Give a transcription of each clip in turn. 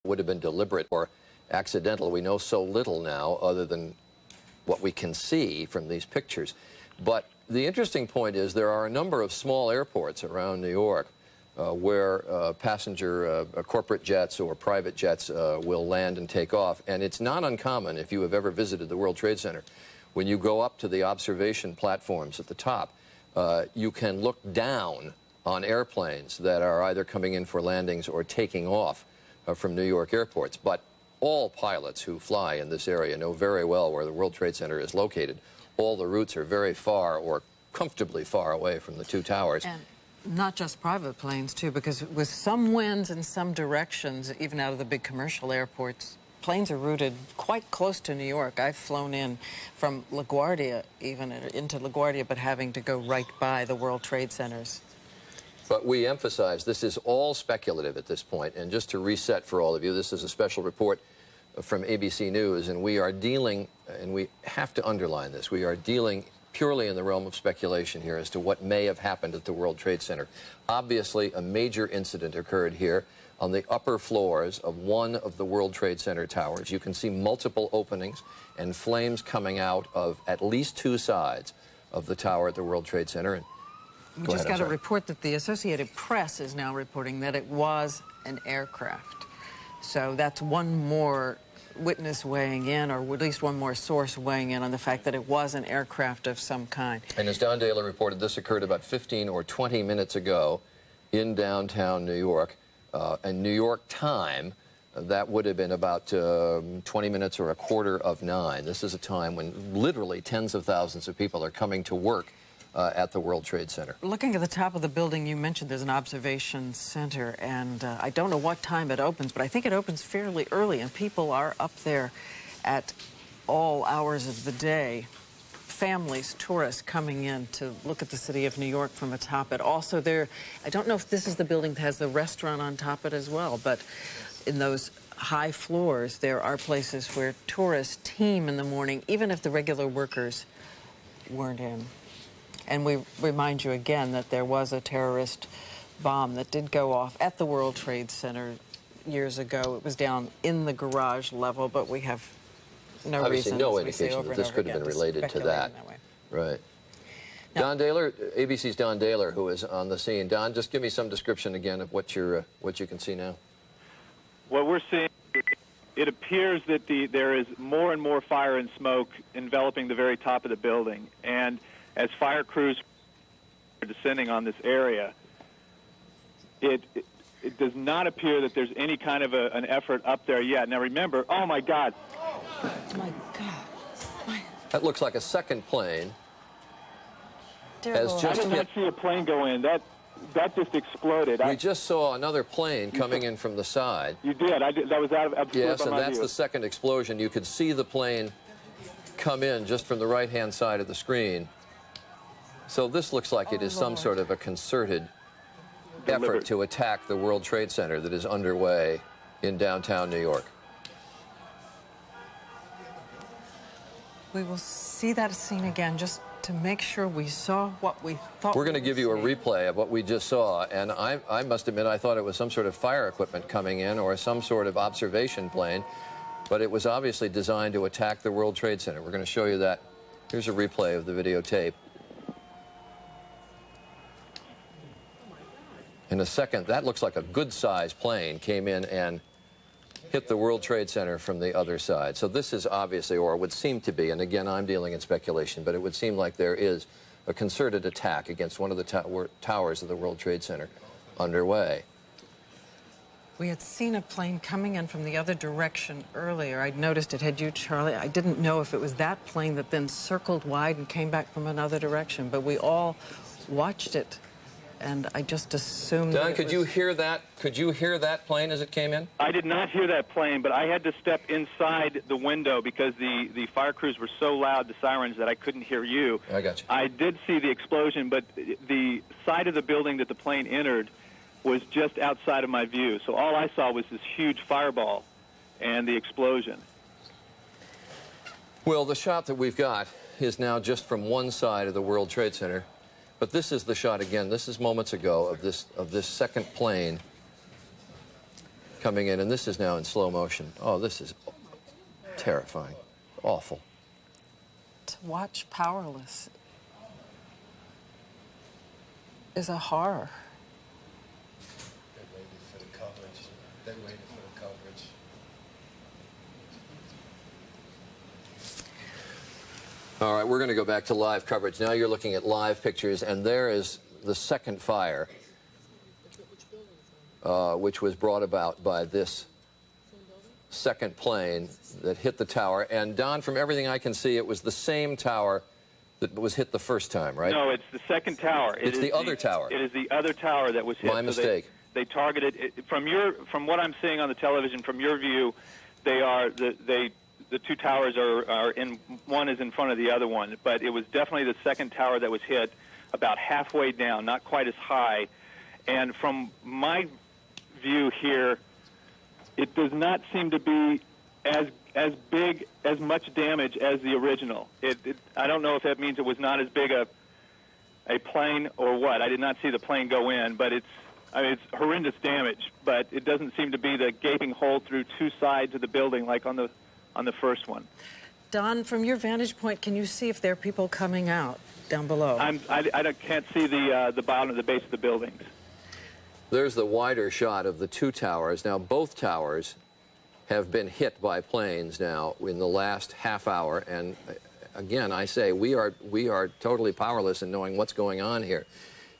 would have been deliberate or accidental. We know so little now other than what we can see from these pictures. But the interesting point is there are a number of small airports around New York where passenger corporate jets or private jets will land and take off. And it's not uncommon, if you have ever visited the World Trade Center, when you go up to the observation platforms at the top, you can look down on airplanes that are either coming in for landings or taking off from New York airports. But all pilots who fly in this area know very well where the World Trade Center is located. All the routes are very far or comfortably far away from the two towers. And not just private planes, too, because with some winds in some directions, even out of the big commercial airports, planes are routed quite close to New York. I've flown in from LaGuardia, even into LaGuardia, but having to go right by the World Trade Centers. But we emphasize this is all speculative at this point. And just to reset for all of you, this is a special report from ABC News, and we are dealing, and we have to underline this, we are dealing purely in the realm of speculation here as to what may have happened at the World Trade Center. Obviously, a major incident occurred here on the upper floors of one of the World Trade Center towers. You can see multiple openings and flames coming out of at least two sides of the tower at the World Trade Center. And we just got a report that the Associated Press is now reporting that it was an aircraft. So that's one more witness weighing in, or at least one more source weighing in on the fact that it was an aircraft of some kind. And as Don Daler reported, this occurred about 15 or 20 minutes ago in downtown New York. And New York time, that would have been about 20 minutes or 8:45. This is a time when literally tens of thousands of people are coming to work at the World Trade Center. Looking at the top of the building, you mentioned there's an observation center, and I don't know what time it opens, but I think it opens fairly early, and people are up there at all hours of the day. Families, tourists coming in to look at the city of New York from atop it. Also there, I don't know if this is the building that has the restaurant on top of it as well, but in those high floors, there are places where tourists team in the morning, even if the regular workers weren't in. And we remind you again that there was a terrorist bomb that did go off at the World Trade Center years ago. It was down in the garage level, but we have no Obviously, reason, no indication that this could have been related to that. Right. Now, Don Daler, ABC's Don Daler, who is on the scene. Don, just give me some description again of what you can see now. What we're seeing, it appears that there is more and more fire and smoke enveloping the very top of the building. And as fire crews are descending on this area, it does not appear that there's any kind of an effort up there yet. Now remember, oh my God. Oh my God. That looks like a second plane. I did not see a plane go in. That just exploded. We just saw another plane coming in from the side. You did. That was out of Yes, and that's the second explosion. You could see the plane come in just from the right-hand side of the screen. So this looks like it is some sort of a concerted effort to attack the World Trade Center that is underway in downtown New York. We will see that scene again just to make sure we saw what we thought. We're going to give you a replay of what we just saw, and I must admit I thought it was some sort of fire equipment coming in or some sort of observation plane, but it was obviously designed to attack the World Trade Center. We're going to show you that. Here's a replay of the videotape. In a second, that looks like a good-sized plane came in and hit the World Trade Center from the other side. So this is obviously, or would seem to be, and again, I'm dealing in speculation, but it would seem like there is a concerted attack against one of the towers of the World Trade Center underway. We had seen a plane coming in from the other direction earlier. I'd noticed it. Had you, Charlie? I didn't know if it was that plane that then circled wide and came back from another direction, but we all watched it. And I just assumed. Don, could you hear that? Could you hear that plane as it came in? I did not hear that plane, but I had to step inside the window because the fire crews were so loud, the sirens, that I couldn't hear you. I got you. I did see the explosion, but the side of the building that the plane entered was just outside of my view. So all I saw was this huge fireball and the explosion. Well, the shot that we've got is now just from one side of the World Trade Center. But this is the shot again. This is moments ago of this second plane coming in, and this is now in slow motion. Oh, this is terrifying, awful. To watch powerless is a horror. They waited for the coverage. They waited for the coverage. All right, we're going to go back to live coverage. Now you're looking at live pictures, and there is the second fire, which was brought about by this second plane that hit the tower. And Don, from everything I can see, it was the same tower that was hit the first time, right? No, it's the second tower. It's the other tower. It is the other tower that was hit. My mistake. They targeted it, from what I'm seeing on the television. From your view, the two towers are in, one is in front of the other one, but it was definitely the second tower that was hit, about halfway down, not quite as high. And from my view here, it does not seem to be as big, as much damage as the original. I don't know if that means it was not as big a plane or what. I did not see the plane go in, but it's horrendous damage. But it doesn't seem to be the gaping hole through two sides of the building like on the first one. Don, from your vantage point, can you see if there are people coming out down below? I can't see the bottom of the base of the buildings. There's the wider shot of the two towers. Now, both towers have been hit by planes now in the last half hour. And again, I say we are totally powerless in knowing what's going on here,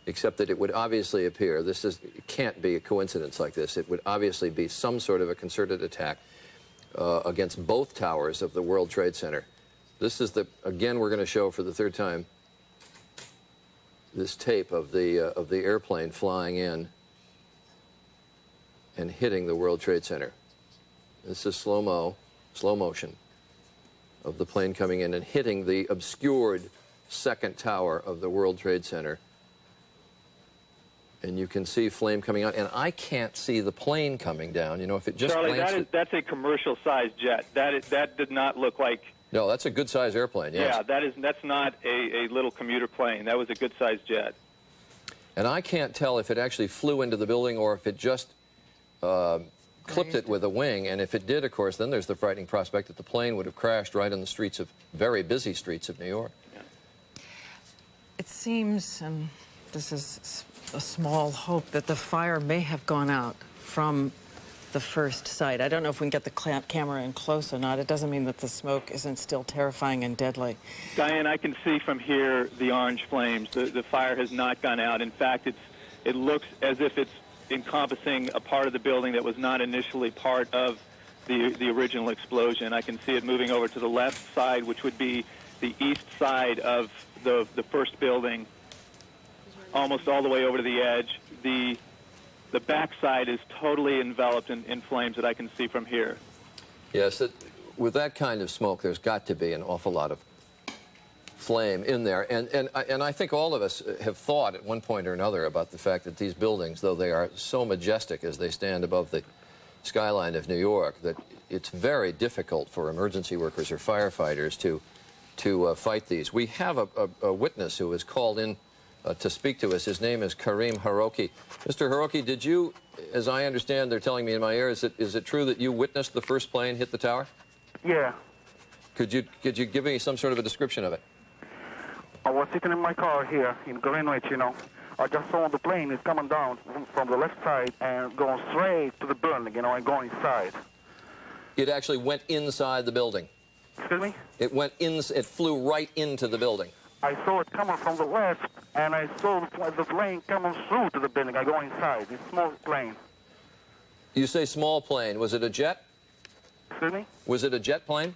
except that it would obviously appear, it can't be a coincidence like this. It would obviously be some sort of a concerted attack against both towers of the World Trade Center. This is again, we're going to show for the third time this tape of the airplane flying in and hitting the World Trade Center. This is slow motion of the plane coming in and hitting the obscured second tower of the World Trade Center. And you can see flame coming out, and I can't see the plane coming down. You know, if it just Charlie, that's a commercial-sized jet. That did not look like. No, that's a good-sized airplane. Yes. Yeah, that's not a little commuter plane. That was a good-sized jet. And I can't tell if it actually flew into the building or if it just clipped it with a wing. And if it did, of course, then there's the frightening prospect that the plane would have crashed right in the streets of very busy streets of New York. Yeah. It seems, and this is a small hope, that the fire may have gone out from the first site. I don't know if we can get the camera in close or not. It doesn't mean that the smoke isn't still terrifying and deadly. Diane, I can see from here the orange flames. The fire has not gone out. In fact, it looks as if it's encompassing a part of the building that was not initially part of the original explosion. I can see it moving over to the left side, which would be the east side of the first building, almost all the way over to the edge. The back side is totally enveloped in flames that I can see from here. Yes, with that kind of smoke, there's got to be an awful lot of flame in there. And I think all of us have thought at one point or another about the fact that these buildings, though they are so majestic as they stand above the skyline of New York, that it's very difficult for emergency workers or firefighters to fight these. We have a witness who was called in to speak to us. His name is Karim Haroki. Mr. Haroki, did you, as I understand, they're telling me in my ear, is it true that you witnessed the first plane hit the tower? Yeah. Could you give me some sort of a description of it? I was sitting in my car here in Greenwich, you know. I just saw the plane is coming down from the left side and going straight to the building, you know, and going inside. It actually went inside the building. Excuse me? It flew right into the building. I saw it coming from the left, and I saw the plane coming through to the building. I go inside. It's a small plane. You say small plane. Was it a jet? Excuse me? Was it a jet plane?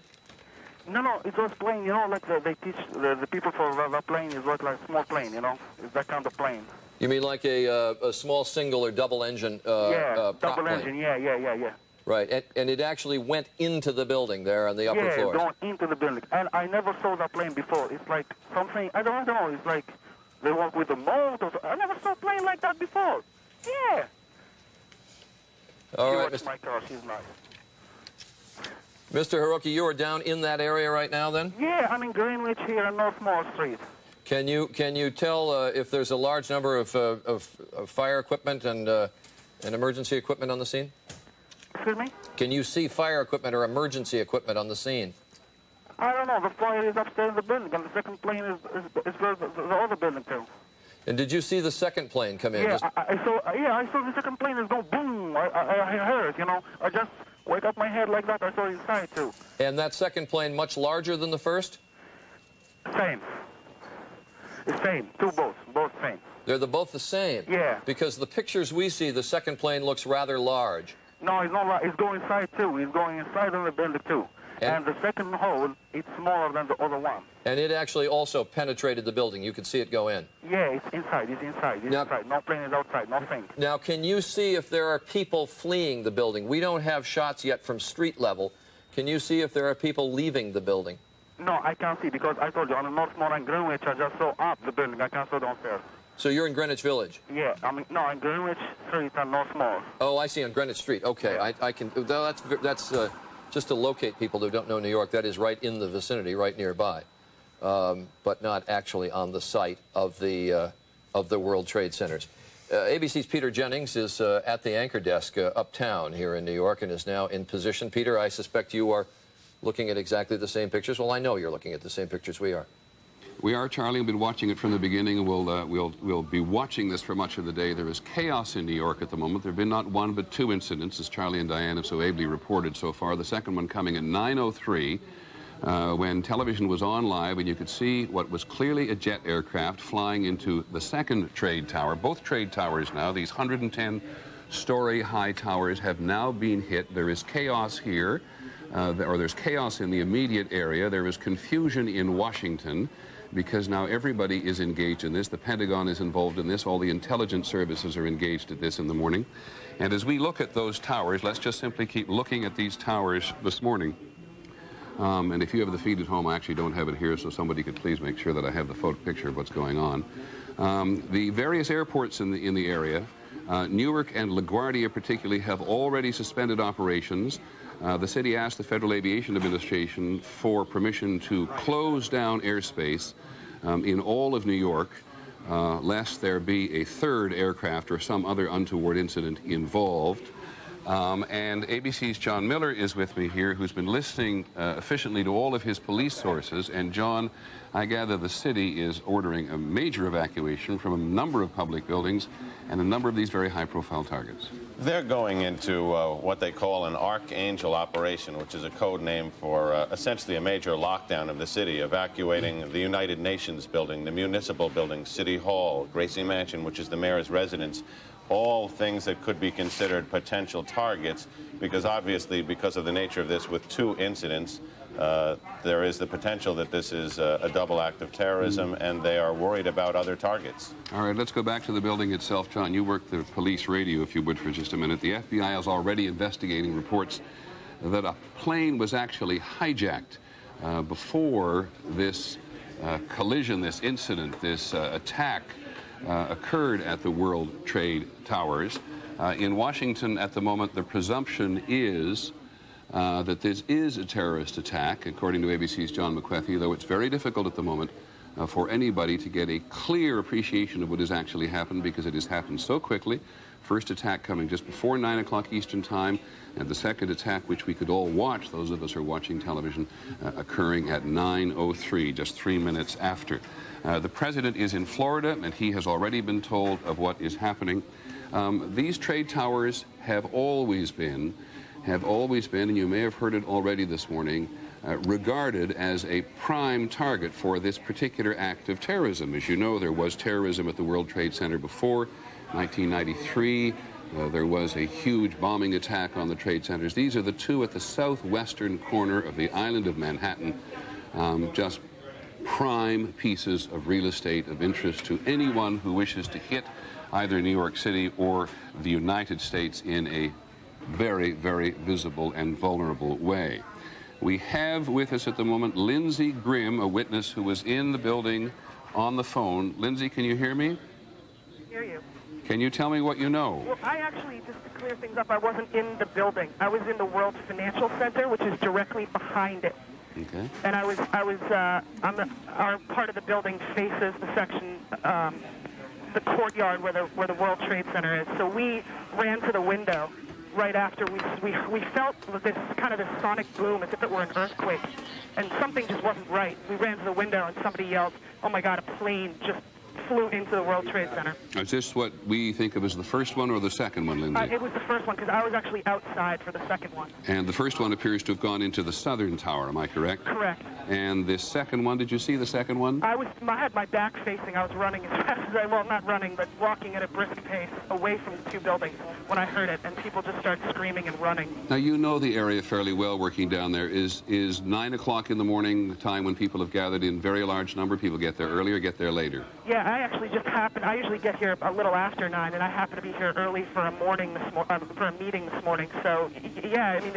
No, it was plane, you know, like they teach the people for the plane is like a small plane, you know. It's that kind of plane. You mean like a small single or double engine yeah, prop double plane? engine, yeah. Right, and it actually went into the building there on the upper floors. Yeah, going into the building. And I never saw that plane before. It's like something, I don't know, it's like they work with the motor. I never saw a plane like that before. Yeah. All She right, works my car, she's nice. Mr. Haroki, you are down in that area right now then? Yeah, I'm in Greenwich here on North Mall Street. Can you tell if there's a large number of fire equipment and emergency equipment on the scene? Excuse me? Can you see fire equipment or emergency equipment on the scene? I don't know. The fire is upstairs in the building, and the second plane is where the other building too. And did you see the second plane come in? Yeah, I saw the second plane is go boom. I heard it, you know. I just wake up my head like that. I saw it inside too. And that second plane much larger than the first? Same. It's same. Both same. They're both the same? Yeah. Because the pictures we see, the second plane looks rather large. No, it's not right. It's going inside too. It's going inside of the building too. And the second hole, it's smaller than the other one. And it actually also penetrated the building. You could see it go in. Yeah, it's inside. It's inside. It's inside. No plane is outside. Nothing. Now, can you see if there are people fleeing the building? We don't have shots yet from street level. Can you see if there are people leaving the building? No, I can't see because I told you on the Northmore and Greenwich, I just saw up the building. I can't see downstairs. So you're in Greenwich Village? Yeah, no, in Greenwich Street and Northmore. Oh, I see, on Greenwich Street. Okay, Yeah. I can. That's just to locate people who don't know New York. That is right in the vicinity, right nearby, but not actually on the site of the World Trade Centers. ABC's Peter Jennings is at the anchor desk uptown here in New York and is now in position. Peter, I suspect you are looking at exactly the same pictures. Well, I know you're looking at the same pictures we are. We are, Charlie. We've been watching it from the beginning, and we'll be watching this for much of the day. There is chaos in New York at the moment. There have been not one but two incidents, as Charlie and Diane have so ably reported so far. The second one coming at 9:03, when television was on live, and you could see what was clearly a jet aircraft flying into the second trade tower. Both trade towers now, these 110-story high towers, have now been hit. There is chaos here, or there's chaos in the immediate area. There is confusion in Washington, because now everybody is engaged in this. The Pentagon is involved in this. All the intelligence services are engaged at this in the morning. And as we look at those towers, let's just simply keep looking at these towers this morning. And if you have the feed at home, I actually don't have it here, so somebody could please make sure that I have the photo picture of what's going on. The various airports in the area, Newark and LaGuardia particularly, have already suspended operations. The city asked the Federal Aviation Administration for permission to close down airspace in all of New York, lest there be a third aircraft or some other untoward incident involved. And ABC's John Miller is with me here, who's been listening efficiently to all of his police sources. And John, I gather the city is ordering a major evacuation from a number of public buildings and a number of these very high-profile targets. They're going into what they call an Archangel operation, which is a code name for essentially a major lockdown of the city, evacuating the United Nations building, the municipal building, City Hall, Gracie Mansion, which is the mayor's residence, all things that could be considered potential targets, because obviously, because of the nature of this, with two incidents, there is the potential that this is a double act of terrorism, and they are worried about other targets. All right, let's go back to the building itself. John, you work the police radio, if you would, for just a minute. The FBI is already investigating reports that a plane was actually hijacked before this collision, this incident, this attack occurred at the World Trade Towers. In Washington at the moment, the presumption is that this is a terrorist attack, according to ABC's John McWethy, though it's very difficult at the moment for anybody to get a clear appreciation of what has actually happened, because it has happened so quickly. First attack coming just before 9 o'clock Eastern Time, and the second attack, which we could all watch, those of us who are watching television, occurring at 9:03, just 3 minutes after. The president is in Florida, and he has already been told of what is happening. These trade towers have always been, and you may have heard it already this morning, regarded as a prime target for this particular act of terrorism. As you know, there was terrorism at the World Trade Center before 1993. There was a huge bombing attack on the trade centers. These are the two at the southwestern corner of the island of Manhattan, just prime pieces of real estate of interest to anyone who wishes to hit either New York City or the United States in a very, very visible and vulnerable way. We have with us at the moment Lindsey Grimm, a witness who was in the building on the phone. Lindsey, can you hear me? Hear you. Can you tell me what you know? Well, I actually, just to clear things up, I wasn't in the building. I was in the World Financial Center, which is directly behind it. Okay. And our part of the building faces the section, the courtyard where the World Trade Center is. So we ran to the window right after we felt this kind of this sonic boom as if it were an earthquake, and something just wasn't right. We ran to the window and somebody yelled, "Oh my God, a plane just flew into the World Trade Center." Is this what we think of as the first one or the second one, Lindsay? It was the first one, because I was actually outside for the second one. And the first one appears to have gone into the southern tower, am I correct? Correct. And this second one, did you see the second one? I had my back facing. I was running as fast as well, not running, but walking at a brisk pace away from the two buildings when I heard it, and people just started screaming and running. Now, you know the area fairly well working down there. Is 9 o'clock in the morning the time when people have gathered in very large number? People get there earlier, get there later? Yeah, I actually just happened. I usually get here a little after 9, and I happen to be here early for a meeting this morning. So, yeah, I mean,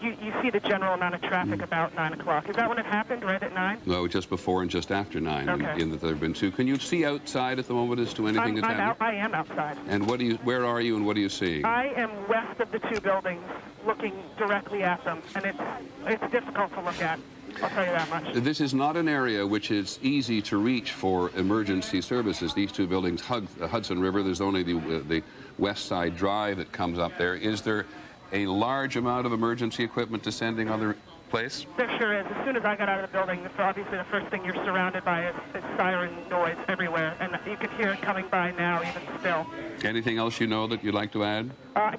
you see the general amount of traffic about 9 o'clock. Is that when it happened, right at 9? No, just before and just after 9. Okay. In that there have been two. Can you see outside at the moment as to anything that's happening? I am outside. And where are you and what are you seeing? I am west of the two buildings, looking directly at them, and it's difficult to look at. I'll tell you that much. This is not an area which is easy to reach for emergency services. These two buildings hug the Hudson River. There's only the West Side Drive that comes up there. Is there a large amount of emergency equipment descending on the place? There sure is. As soon as I got out of the building, obviously the first thing you're surrounded by is siren noise everywhere, and you can hear it coming by now, even still. Anything else you know that you'd like to add?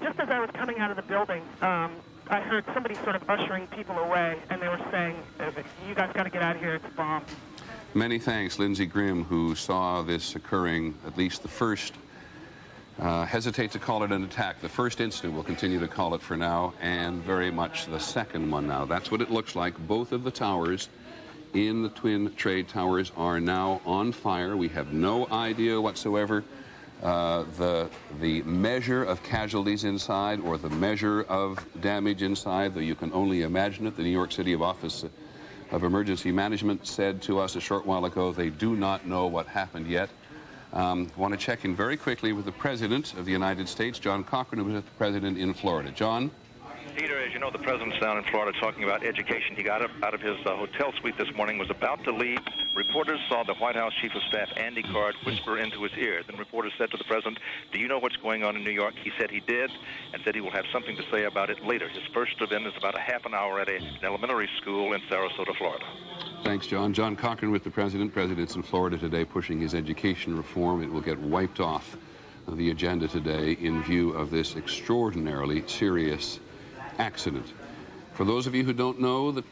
Just as I was coming out of the building, I heard somebody sort of ushering people away, and they were saying, "You guys got to get out of here, it's a bomb." Many thanks, Lindsey Grimm, who saw this occurring, at least the first, hesitate to call it an attack. The first incident, we'll continue to call it for now, and very much the second one now. That's what it looks like. Both of the towers in the Twin Trade Towers are now on fire. We have no idea whatsoever the measure of casualties inside or the measure of damage inside, though you can only imagine it. The New York City Office of Emergency Management said to us a short while ago they do not know what happened yet. Want to check in very quickly with the President of the United States, John Cochran, who was with the President in Florida. John? Peter, as you know, the President's down in Florida talking about education. He got up out of his hotel suite this morning, was about to leave. Reporters saw the White House Chief of Staff, Andy Card, whisper into his ear. Then reporters said to the President, "Do you know what's going on in New York?" He said he did, and said he will have something to say about it later. His first event is about a half an hour at an elementary school in Sarasota, Florida. Thanks, John. John Cochran with the President. President's in Florida today pushing his education reform. It will get wiped off the agenda today in view of this extraordinarily serious accident. For those of you who don't know the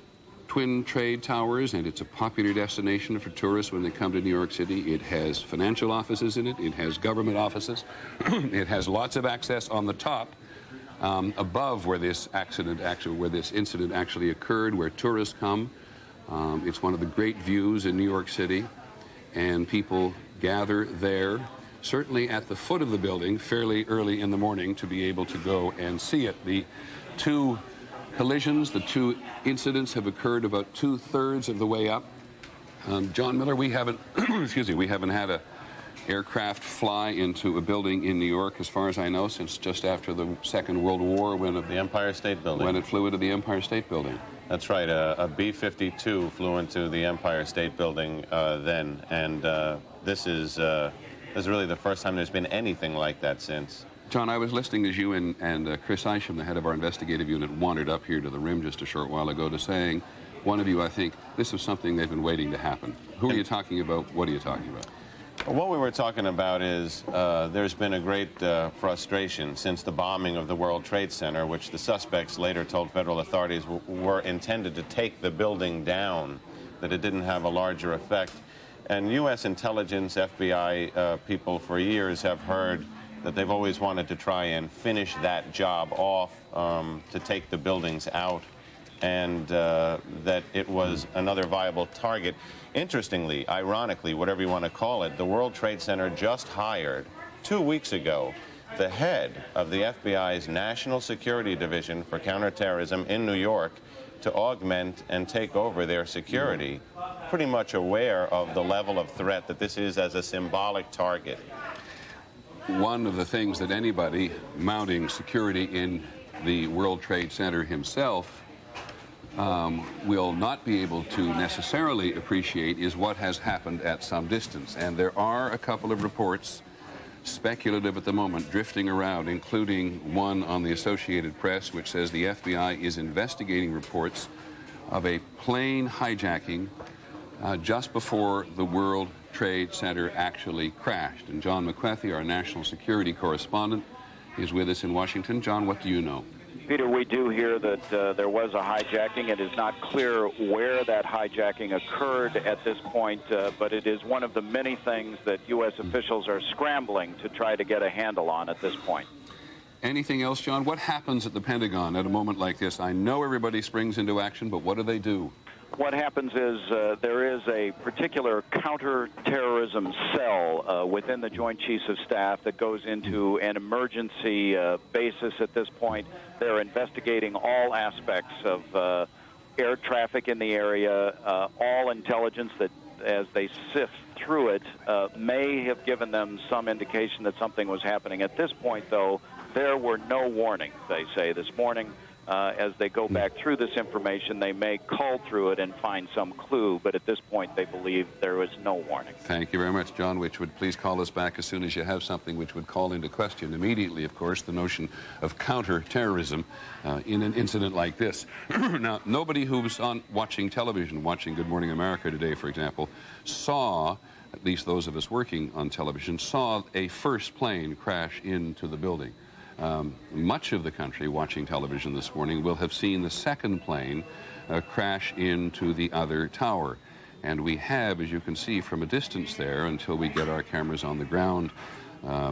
Twin Trade Towers, and it's a popular destination for tourists when they come to New York City, it has financial offices in it, it has government offices, it has lots of access on the top above where this incident actually occurred, where tourists come. It's one of the great views in New York City, and people gather there, certainly at the foot of the building, fairly early in the morning, to be able to go and see it. The two collisions, the two incidents have occurred about 2/3 of the way up. John Miller, we haven't, we haven't had a aircraft fly into a building in New York, as far as I know, since just after the Second World War, when The Empire State Building. When it flew into the Empire State Building. That's right. A B-52 flew into the Empire State Building then, and this is really the first time there's been anything like that since. John, I was listening as you and Chris Isham, the head of our investigative unit, wandered up here to the rim just a short while ago to saying, one of you, I think, this is something they've been waiting to happen. Who are you talking about? What are you talking about? What we were talking about is there's been a great frustration since the bombing of the World Trade Center, which the suspects later told federal authorities were intended to take the building down, that it didn't have a larger effect. And U.S. intelligence, FBI people for years have heard that they've always wanted to try and finish that job off, to take the buildings out, and that it was another viable target. Interestingly, ironically, whatever you want to call it, the World Trade Center just hired 2 weeks ago the head of the FBI's National Security Division for Counterterrorism in New York to augment and take over their security, pretty much aware of the level of threat that this is as a symbolic target. One of the things that anybody mounting security in the World Trade Center himself will not be able to necessarily appreciate is what has happened at some distance. And there are a couple of reports speculative at the moment, drifting around, including one on the Associated Press, which says the FBI is investigating reports of a plane hijacking just before the World Trade Center actually crashed. And John McWethy, our national security correspondent, is with us in Washington. John, what do you know? Peter, we do hear that there was a hijacking. It is not clear where that hijacking occurred at this point, but it is one of the many things that U.S. officials are scrambling to try to get a handle on at this point. Anything else, John? What happens at the Pentagon at a moment like this? I know everybody springs into action, but what do they do? What happens is there is a particular counterterrorism cell within the Joint Chiefs of Staff that goes into an emergency basis at this point. They're investigating all aspects of air traffic in the area, all intelligence that, as they sift through it, may have given them some indication that something was happening. At this point, though, there were no warnings, they say, this morning. As they go back through this information, they may cull through it and find some clue, but at this point they believe there was no warning. Thank you very much, John. Which would please call us back as soon as you have something which would call into question immediately, of course, the notion of counterterrorism in an incident like this. Now, nobody who's watching television, watching Good Morning America today, for example, saw, at least those of us working on television, saw a first plane crash into the building. Much of the country watching television this morning will have seen the second plane crash into the other tower. And we have, as you can see from a distance there, until we get our cameras on the ground,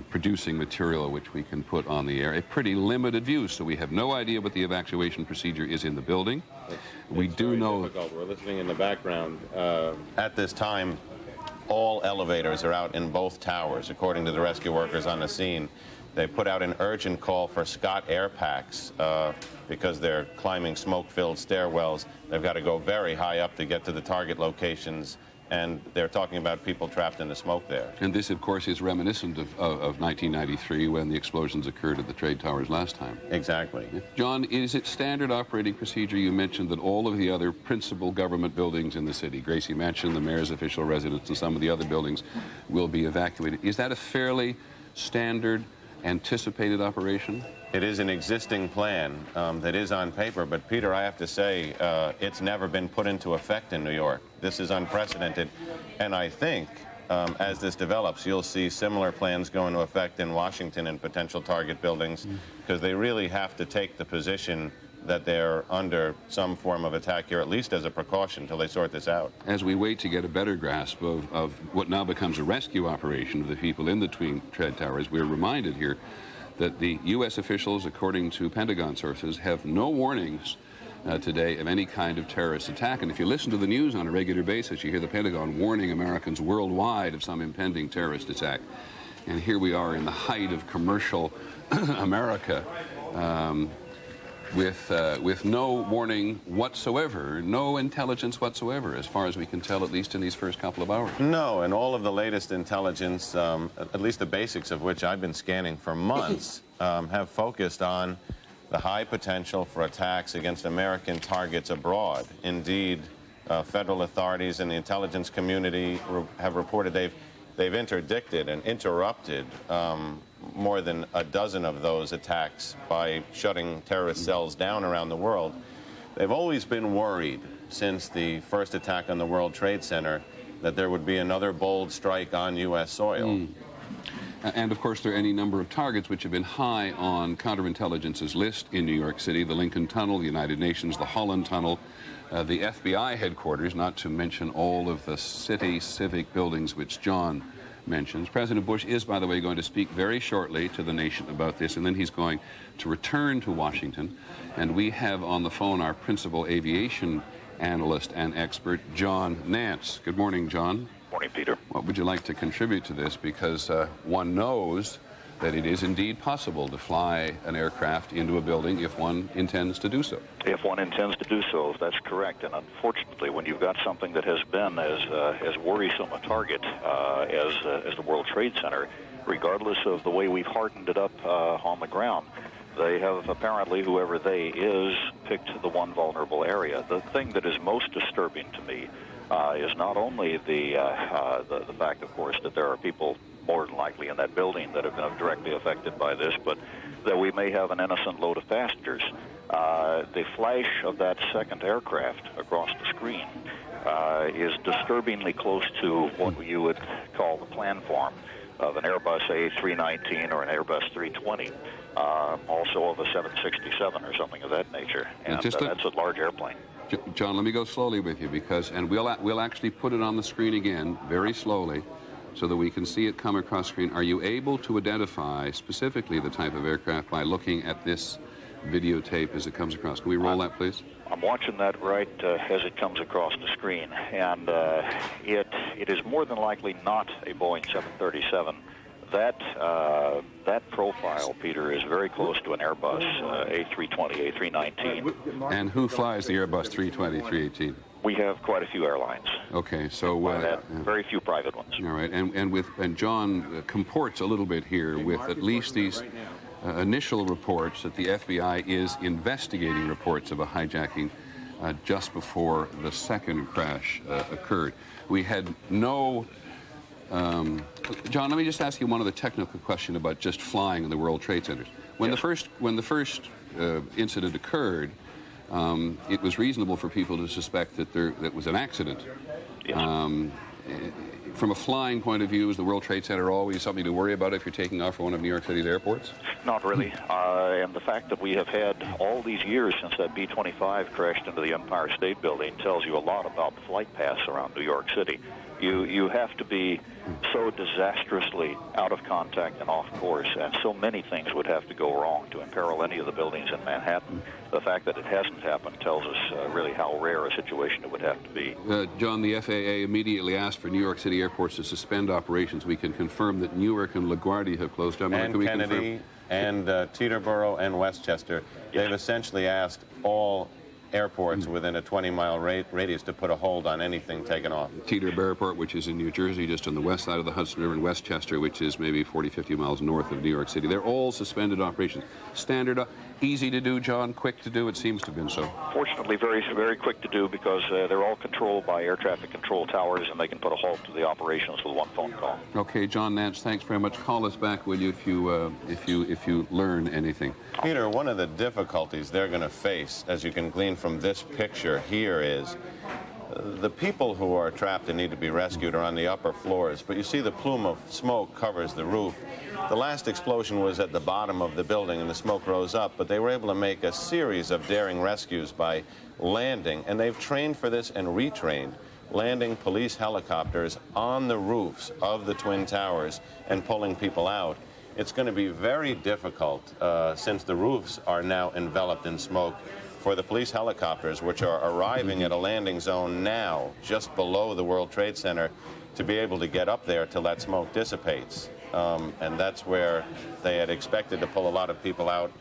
producing material which we can put on the air, a pretty limited view. So we have no idea what the evacuation procedure is in the building. We do know... Difficult. We're listening in the background. At this time, all elevators are out in both towers, according to the rescue workers on the scene. They put out an urgent call for Scott air packs because they're climbing smoke-filled stairwells. They've got to go very high up to get to the target locations, and they're talking about people trapped in the smoke there. And this, of course, is reminiscent of 1993 when the explosions occurred at the trade towers last time. Exactly. John, is it standard operating procedure? You mentioned that all of the other principal government buildings in the city, Gracie Mansion, the mayor's official residence, and some of the other buildings will be evacuated. Is that a fairly standard anticipated operation? It is an existing plan that is on paper, but Peter, I have to say, it's never been put into effect in New York. This is unprecedented, and I think as this develops, you'll see similar plans go into effect in Washington and potential target buildings, because they really have to take the position that they're under some form of attack here, at least as a precaution, until they sort this out. As we wait to get a better grasp of what now becomes a rescue operation of the people in the Twin Trade Towers, we're reminded here that the U.S. officials, according to Pentagon sources, have no warnings today of any kind of terrorist attack. And if you listen to the news on a regular basis, you hear the Pentagon warning Americans worldwide of some impending terrorist attack. And here we are in the height of commercial America, with no warning whatsoever, no intelligence whatsoever, as far as we can tell, at least in these first couple of hours. No, and all of the latest intelligence, at least the basics of which I've been scanning for months, have focused on the high potential for attacks against American targets abroad. Indeed, federal authorities and the intelligence community have reported they've interdicted and interrupted more than a dozen of those attacks by shutting terrorist cells down around the world. They've always been worried since the first attack on the World Trade Center that there would be another bold strike on U.S. soil. And, of course, there are any number of targets which have been high on counterintelligence's list in New York City: the Lincoln Tunnel, the United Nations, the Holland Tunnel, the FBI headquarters, not to mention all of the city civic buildings which John mentions. President Bush is, by the way, going to speak very shortly to the nation about this, and then he's going to return to Washington. And we have on the phone our principal aviation analyst and expert, John Nance. Good morning, John. Morning, Peter. What would you like to contribute to this? Because one knows that it is indeed possible to fly an aircraft into a building if one intends to do so. If one intends to do so, that's correct. And unfortunately, when you've got something that has been as worrisome a target as the World Trade Center, regardless of the way we've hardened it up on the ground, they have apparently, whoever they is, picked the one vulnerable area. The thing that is most disturbing to me is not only the fact, of course, that there are people more than likely in that building that have been directly affected by this, but that we may have an innocent load of passengers. The flash of that second aircraft across the screen is disturbingly close to what you would call the plan form of an Airbus A319 or an Airbus 320, also of a 767 or something of that nature. And that's a large airplane. John, let me go slowly with you and we'll actually put it on the screen again very slowly so that we can see it come across screen. Are you able to identify specifically the type of aircraft by looking at this videotape as it comes across? Can we roll that, please? I'm watching that right as it comes across the screen, and it is more than likely not a Boeing 737. That profile, Peter, is very close to an Airbus A320, A319. And who flies the Airbus 320, 318? We have quite a few airlines. Okay, so very few private ones. All right, and John comports a little bit here with at least these initial reports that the FBI is investigating reports of a hijacking just before the second crash occurred. We had no... John, let me just ask you one other technical question about just flying in the World Trade Centers. When the first incident occurred, it was reasonable for people to suspect that that was an accident. Yes. From a flying point of view, is the World Trade Center always something to worry about if you're taking off for one of New York City's airports? Not really. And the fact that we have had all these years since that B-25 crashed into the Empire State Building tells you a lot about the flight paths around New York City. You have to be so disastrously out of contact and off course, and so many things would have to go wrong to imperil any of the buildings in Manhattan. The fact that it hasn't happened tells us really how rare a situation it would have to be. John, the FAA immediately asked for New York City airports to suspend operations. We can confirm that Newark and LaGuardia have closed down. And Kennedy and Teterboro and Westchester. Yes. They've essentially asked all airports within a 20-mile radius to put a hold on anything taken off. Teterboro Airport, which is in New Jersey, just on the west side of the Hudson River, and Westchester, which is maybe 40, 50 miles north of New York City. They're all suspended operations. Standard, easy to do, John, quick to do. It seems to have been so. Fortunately, very, very quick to do because they're all controlled by air traffic control towers, and they can put a halt to the operations with one phone call. Okay, John Nance, thanks very much. Call us back, will you, if you learn anything. Peter, one of the difficulties they're going to face, as you can glean from this picture here, is the people who are trapped and need to be rescued are on the upper floors, but you see the plume of smoke covers the roof. The last explosion was at the bottom of the building and the smoke rose up, but they were able to make a series of daring rescues by landing, and they've trained for this and retrained, landing police helicopters on the roofs of the Twin Towers and pulling people out. It's going to be very difficult, since the roofs are now enveloped in smoke, for the police helicopters, which are arriving at a landing zone now, just below the World Trade Center, to be able to get up there till that smoke dissipates. And that's where they had expected to pull a lot of people out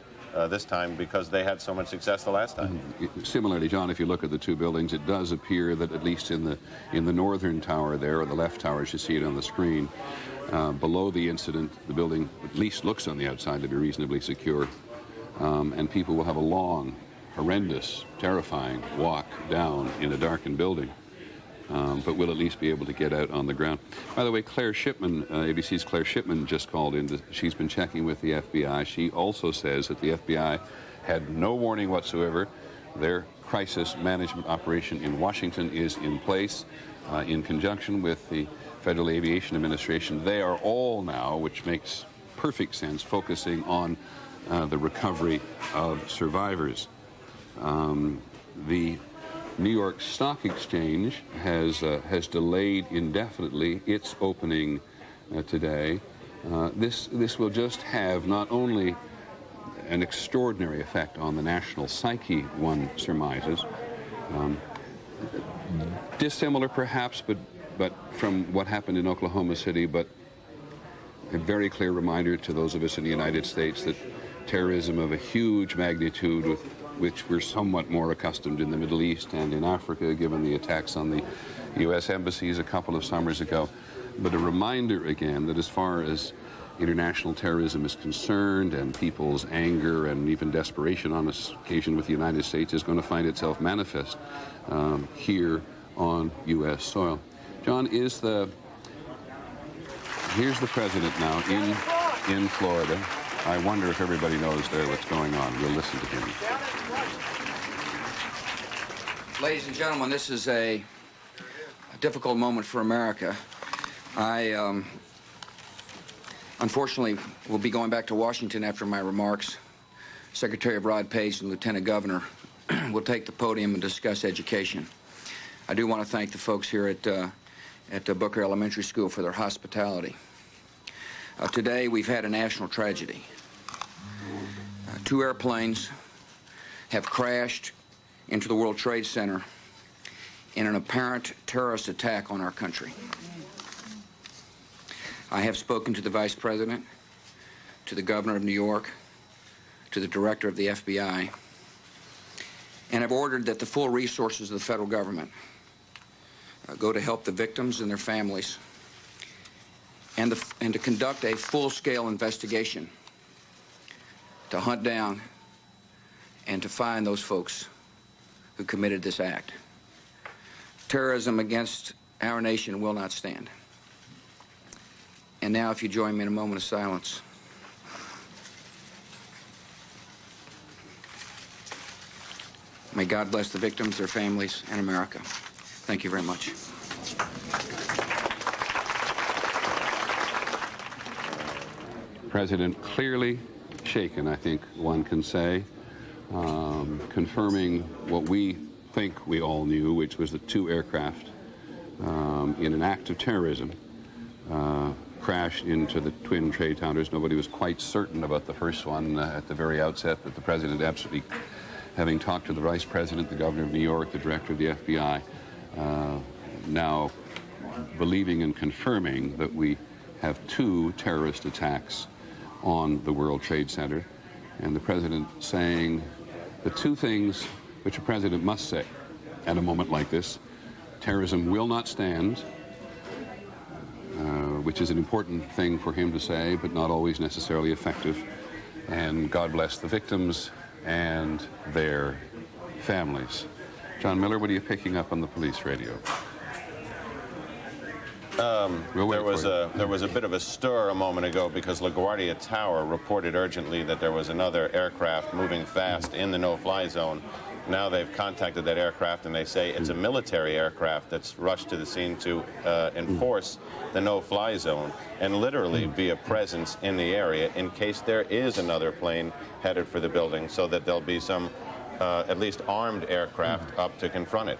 this time because they had so much success the last time. Similarly, John, if you look at the two buildings, it does appear that at least in the northern tower there, or the left tower as you see it on the screen, below the incident, the building at least looks on the outside to be reasonably secure, and people will have a long, horrendous, terrifying walk down in a darkened building, but will at least be able to get out on the ground. By the way, Claire Shipman, ABC's Claire Shipman just called in. She's been checking with the FBI. She also says that the FBI had no warning whatsoever. Their crisis management operation in Washington is in place in conjunction with the Federal Aviation Administration. They are all now, which makes perfect sense, focusing on the recovery of survivors. The New York Stock Exchange has delayed indefinitely its opening today. This will just have not only an extraordinary effect on the national psyche, one surmises, dissimilar perhaps, but from what happened in Oklahoma City, but a very clear reminder to those of us in the United States that terrorism of a huge magnitude with which we're somewhat more accustomed in the Middle East and in Africa, given the attacks on the U.S. embassies a couple of summers ago. But a reminder again that as far as international terrorism is concerned and people's anger and even desperation on this occasion with the United States is going to find itself manifest here on U.S. soil. John, is the Here's the president now in Florida. I wonder if everybody knows there what's going on. We'll listen to him. Ladies and gentlemen, this is a difficult moment for America. I, unfortunately, will be going back to Washington after my remarks. Secretary of Rod Page and Lieutenant Governor will take the podium and discuss education. I do want to thank the folks here at Booker Elementary School for their hospitality. Today, we've had a national tragedy. 2 airplanes have crashed into the World Trade Center in an apparent terrorist attack on our country. I have spoken to the Vice President, to the Governor of New York, to the Director of the FBI, and have ordered that the full resources of the federal government go to help the victims and their families, and to conduct a full-scale investigation to hunt down and to find those folks who committed this act. Terrorism against our nation will not stand. And now, if you join me in a moment of silence. May God bless the victims, their families, and America. Thank you very much. President clearly shaken, I think one can say, confirming what we think we all knew, which was that 2 aircraft in an act of terrorism crashed into the Twin Trade Towers. Nobody was quite certain about the first one at the very outset, but the president absolutely, having talked to the Vice President, the Governor of New York, the Director of the FBI, now believing and confirming that we have 2 terrorist attacks on the World Trade Center, and the president saying the 2 things which a president must say at a moment like this: terrorism will not stand, which is an important thing for him to say, but not always necessarily effective, and God bless the victims and their families. John Miller, what are you picking up on the police radio? There was a bit of a stir a moment ago because LaGuardia Tower reported urgently that there was another aircraft moving fast in the no-fly zone. Now they've contacted that aircraft and they say it's a military aircraft that's rushed to the scene to enforce the no-fly zone and literally be a presence in the area in case there is another plane headed for the building, so that there'll be some at least armed aircraft up to confront it.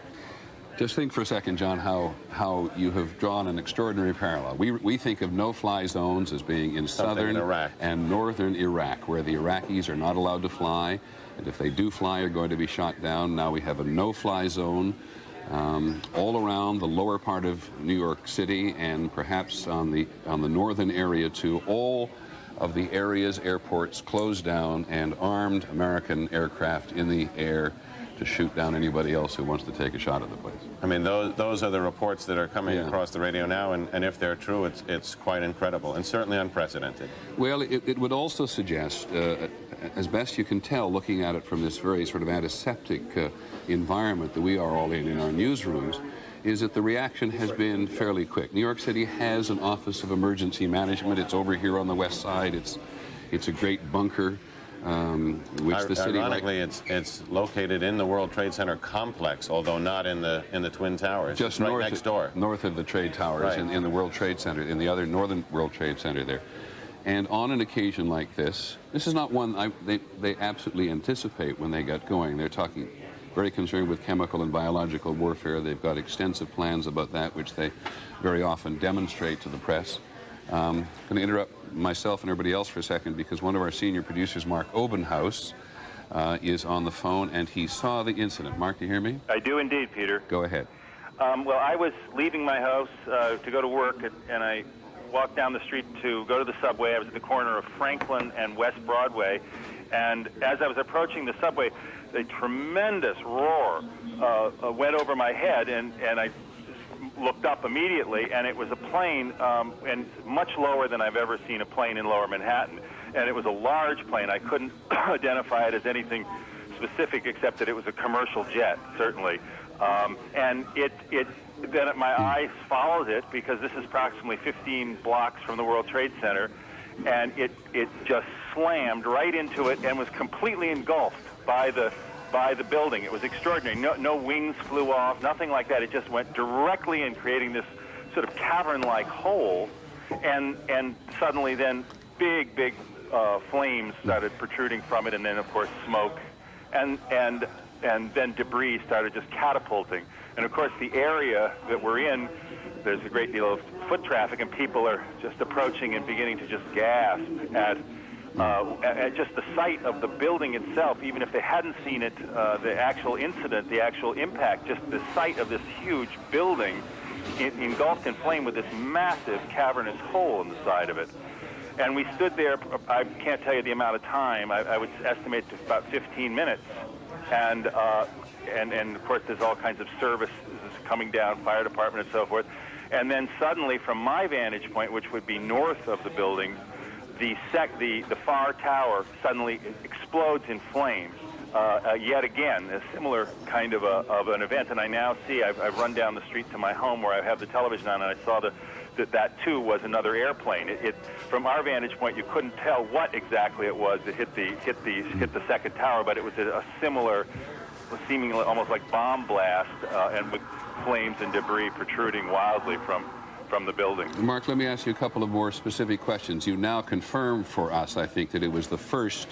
Just think for a second, John, how you have drawn an extraordinary parallel. We think of no-fly zones as being in southern Iraq and northern Iraq, where the Iraqis are not allowed to fly, and if they do fly, are going to be shot down. Now we have a no-fly zone all around the lower part of New York City, and perhaps on the northern area too. All of the areas, airports closed down, and armed American aircraft in the air to shoot down anybody else who wants to take a shot at the place. I mean, those are the reports that are coming across the radio now, and if they're true, it's quite incredible and certainly unprecedented. Well, it would also suggest, as best you can tell, looking at it from this very sort of antiseptic environment that we are all in our newsrooms, is that the reaction has been fairly quick. New York City has an Office of Emergency Management. It's over here on the west side. It's a great bunker. Which the city, ironically, it's located in the World Trade Center complex, although not in the Twin Towers. Just right next door, north of the Trade Towers, right. in the World Trade Center, in the other northern World Trade Center there. And on an occasion like this is not one they absolutely anticipate when they got going. They're talking very concerned with chemical and biological warfare. They've got extensive plans about that, which they very often demonstrate to the press. I'm going to interrupt myself and everybody else for a second because one of our senior producers, Mark Obenhaus, is on the phone, and he saw the incident. Mark, do you hear me? I do indeed, Peter. Go ahead. Well, I was leaving my house to go to work, and I walked down the street to go to the subway. I was at the corner of Franklin and West Broadway, and as I was approaching the subway, a tremendous roar went over my head, and I looked up immediately, and it was a plane, and much lower than I've ever seen a plane in Lower Manhattan. And it was a large plane. I couldn't identify it as anything specific except that it was a commercial jet, certainly. And then my eyes followed it, because this is approximately 15 blocks from the World Trade Center, and it just slammed right into it and was completely engulfed by the building. It was extraordinary. No wings flew off, nothing like that. It just went directly in, creating this sort of cavern-like hole, and suddenly then big flames started protruding from it, and then of course smoke, and then debris started just catapulting. And of course the area that we're in, there's a great deal of foot traffic, and people are just approaching and beginning to just gasp at just the sight of the building itself. Even if they hadn't seen it, the actual incident, the actual impact, just the sight of this huge building engulfed in flame with this massive cavernous hole in the side of it. And we stood there, I can't tell you the amount of time, I would estimate to about 15 minutes. And of course there's all kinds of services coming down, fire department and so forth. And then suddenly, from my vantage point, which would be north of the building, the far tower suddenly explodes in flames. Yet again, a similar kind of an event. And I now see, I've run down the street to my home where I have the television on, and I saw that too was another airplane. From our vantage point, you couldn't tell what exactly it was that hit the second tower, but it was a similar, seemingly almost like bomb blast, and with flames and debris protruding wildly from the building. Mark, let me ask you a couple of more specific questions. You now confirmed for us, I think, that it was the first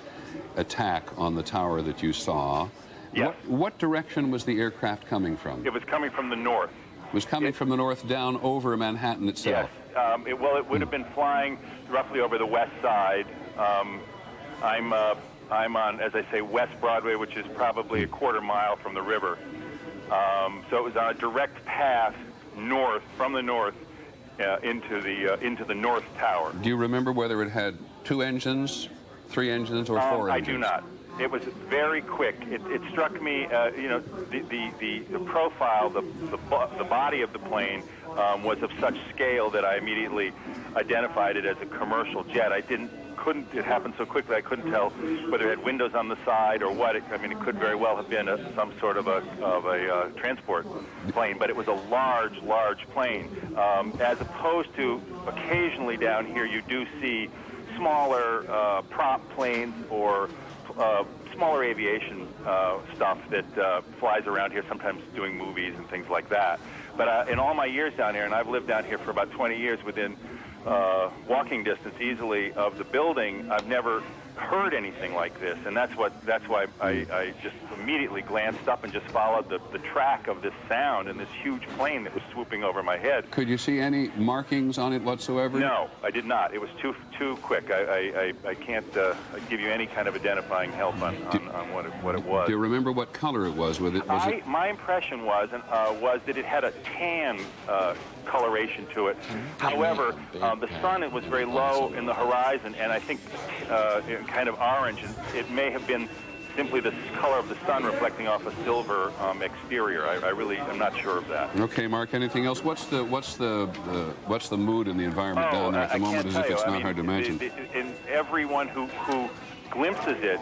attack on the tower that you saw. Yes. What direction was the aircraft coming from? It was coming from the north. It was coming from the north down over Manhattan itself? Yes. It would have been flying roughly over the west side. I'm on, as I say, West Broadway, which is probably a quarter mile from the river. So it was on a direct path north, from the north, into the north tower. Do you remember whether it had 2 engines, 3 engines, or 4 engines? I do not. It was very quick. It struck me, the profile, the body of the plane was of such scale that I immediately identified it as a commercial jet. It happened so quickly I couldn't tell whether it had windows on the side or what. It could very well have been some sort of a transport plane, but it was a large plane. As opposed to occasionally down here, you do see smaller prop planes or smaller aviation stuff that flies around here, sometimes doing movies and things like that. But in all my years down here, and I've lived down here for about 20 years, within walking distance easily of the building, I've never heard anything like this, and that's why I just immediately glanced up and just followed the track of this sound and this huge plane that was swooping over my head. Could you see any markings on it whatsoever? No, I did not. It was too quick. I can't give you any kind of identifying help on what it was. Do you remember what color it was? My impression was that it had a tan coloration to it. However, the sun was very low in the horizon, and I think kind of orange, and it may have been simply the color of the sun reflecting off a silver exterior. I really am not sure of that. Okay, Mark. Anything else? What's the mood in the environment down there at the moment? As if it's not hard to imagine. Everyone who glimpses it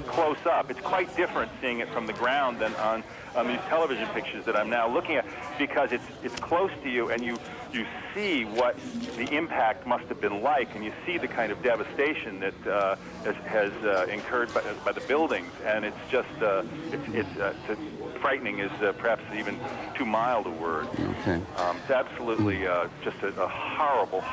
close up, it's quite different seeing it from the ground than on these television pictures that I'm now looking at, because it's close to you and you see what the impact must have been like, and you see the kind of devastation that has incurred by the buildings, and it's just frightening is perhaps even too mild a word. Okay. It's absolutely just a horrible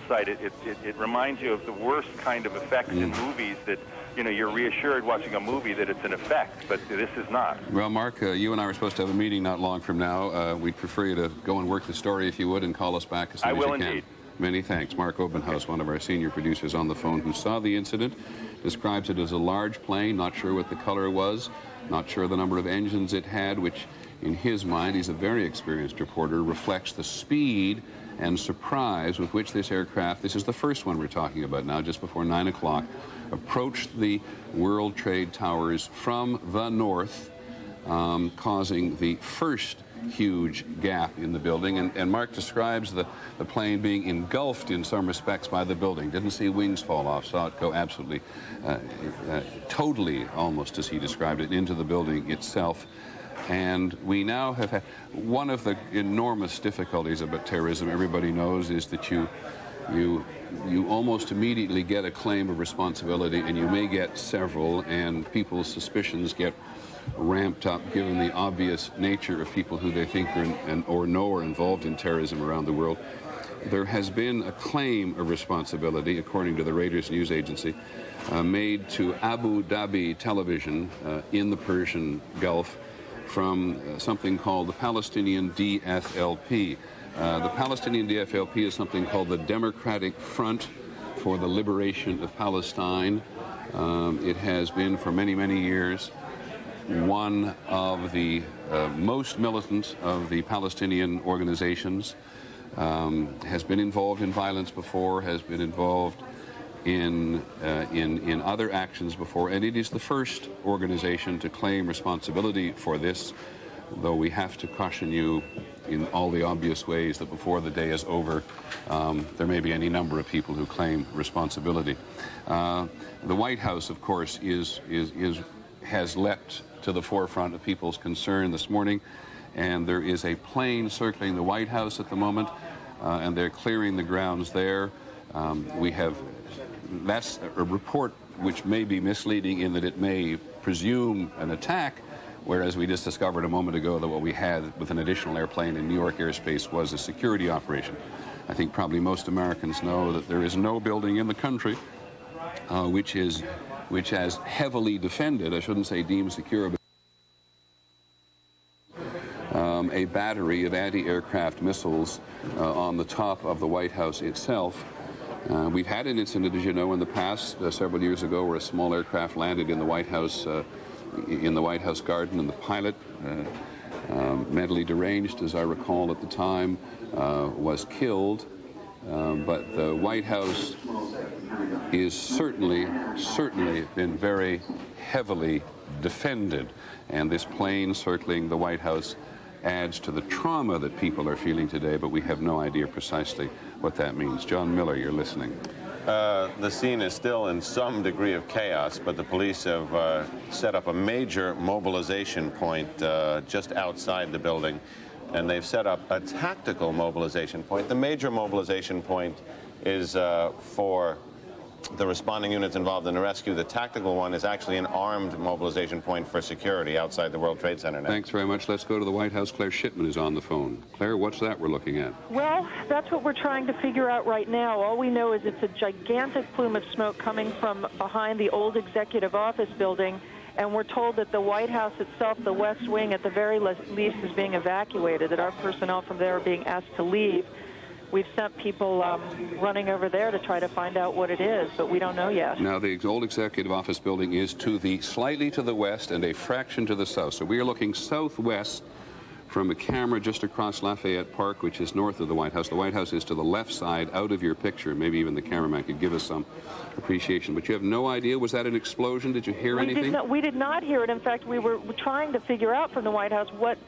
sight. It reminds you of the worst kind of effects in movies that, you're reassured watching a movie that it's an effect, but this is not. Well, Mark, you and I were supposed to have a meeting not long from now. We'd prefer you to go and work the story, if you would, and call us back as soon as you can. I will indeed. Many thanks. Mark Obenhaus, one of our senior producers on the phone, who saw the incident, describes it as a large plane, not sure what the color was, not sure the number of engines it had, which in his mind, he's a very experienced reporter, reflects the speed and surprise with which this aircraft, this is the first one we're talking about now, just before 9 o'clock, approached the World Trade Towers from the north, causing the first huge gap in the building. And Mark describes the plane being engulfed in some respects by the building. Didn't see wings fall off, saw it go absolutely, totally, almost as he described it, into the building itself. And we now have had one of the enormous difficulties about terrorism, everybody knows, is that you almost immediately get a claim of responsibility, and you may get several, and people's suspicions get ramped up given the obvious nature of people who they think are or know are involved in terrorism around the world. There has been a claim of responsibility, according to the Reuters news agency, made to Abu Dhabi television in the Persian Gulf from something called the Palestinian DFLP. The Palestinian DFLP is something called the Democratic Front for the Liberation of Palestine. It has been for many, many years one of the most militant of the Palestinian organizations, has been involved in violence before, has been involved in other actions before, and it is the first organization to claim responsibility for this, though we have to caution you in all the obvious ways that before the day is over, there may be any number of people who claim responsibility. The White House, of course, has leapt to the forefront of people's concern this morning, and there is a plane circling the White House at the moment, and they're clearing the grounds there. That's a report which may be misleading in that it may presume an attack, whereas we just discovered a moment ago that what we had with an additional airplane in New York airspace was a security operation. I think probably most Americans know that there is no building in the country which has heavily defended, I shouldn't say deemed secure, but a battery of anti-aircraft missiles on the top of the White House itself. We've had an incident, as you know, in the past, several years ago, where a small aircraft landed in the White House garden, and the pilot, mentally deranged, as I recall at the time, was killed. But the White House is certainly been very heavily defended, and this plane circling the White House adds to the trauma that people are feeling today, but we have no idea precisely what that means. John Miller, you're listening. The scene is still in some degree of chaos, but the police have set up a major mobilization point just outside the building, and they've set up a tactical mobilization point. The major mobilization point is for the responding units involved in the rescue. The tactical one is actually an armed mobilization point for security outside the World Trade Center now. Thanks very much. Let's go to the White House. Claire Shipman is on the phone. Claire, what's that we're looking at? Well, that's what we're trying to figure out right now. All we know is it's a gigantic plume of smoke coming from behind the old executive office building, and we're told that the White House itself, the West Wing, at the very least is being evacuated, that our personnel from there are being asked to leave. We've sent people running over there to try to find out what it is, but we don't know yet. Now, the old executive office building is slightly to the west and a fraction to the south. So we are looking southwest from a camera just across Lafayette Park, which is north of the White House. The White House is to the left side, out of your picture. Maybe even the cameraman could give us some appreciation. But you have no idea. Was that an explosion? Did you hear anything? We did not hear it. In fact, we were trying to figure out from the White House what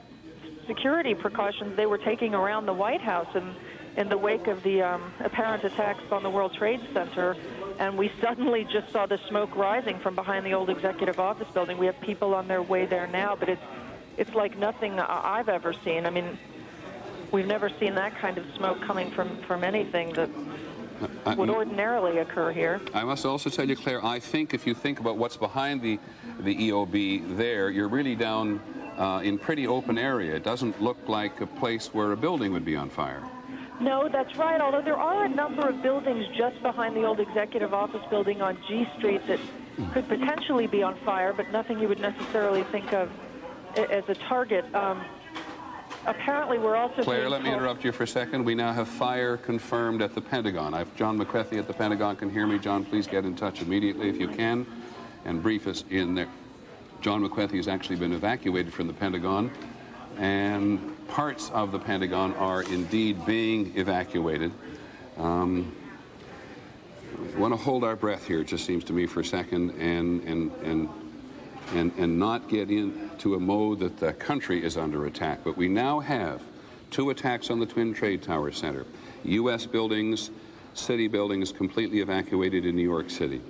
security precautions they were taking around the White House in the wake of the apparent attacks on the World Trade Center, and we suddenly just saw the smoke rising from behind the old executive office building. We have people on their way there now, but it's like nothing I've ever seen. I mean, we've never seen that kind of smoke coming from anything that would ordinarily occur here. I must also tell you, Claire, I think if you think about what's behind the EOB there, you're really down in pretty open area. It doesn't look like a place where a building would be on fire. No, that's right, although there are a number of buildings just behind the old executive office building on G Street that could potentially be on fire, but nothing you would necessarily think of as a target. Apparently, we're also... Claire, let me interrupt you for a second. We now have fire confirmed at the Pentagon. John McCarthy at the Pentagon can hear me. John, please get in touch immediately if you can and brief us in there. John McCarthy has actually been evacuated from the Pentagon, and parts of the Pentagon are indeed being evacuated. We want to hold our breath here, it just seems to me, for a second, and not get into a mode that the country is under attack. But we now have 2 attacks on the Twin Trade Tower Center. U.S. buildings, city buildings completely evacuated in New York City.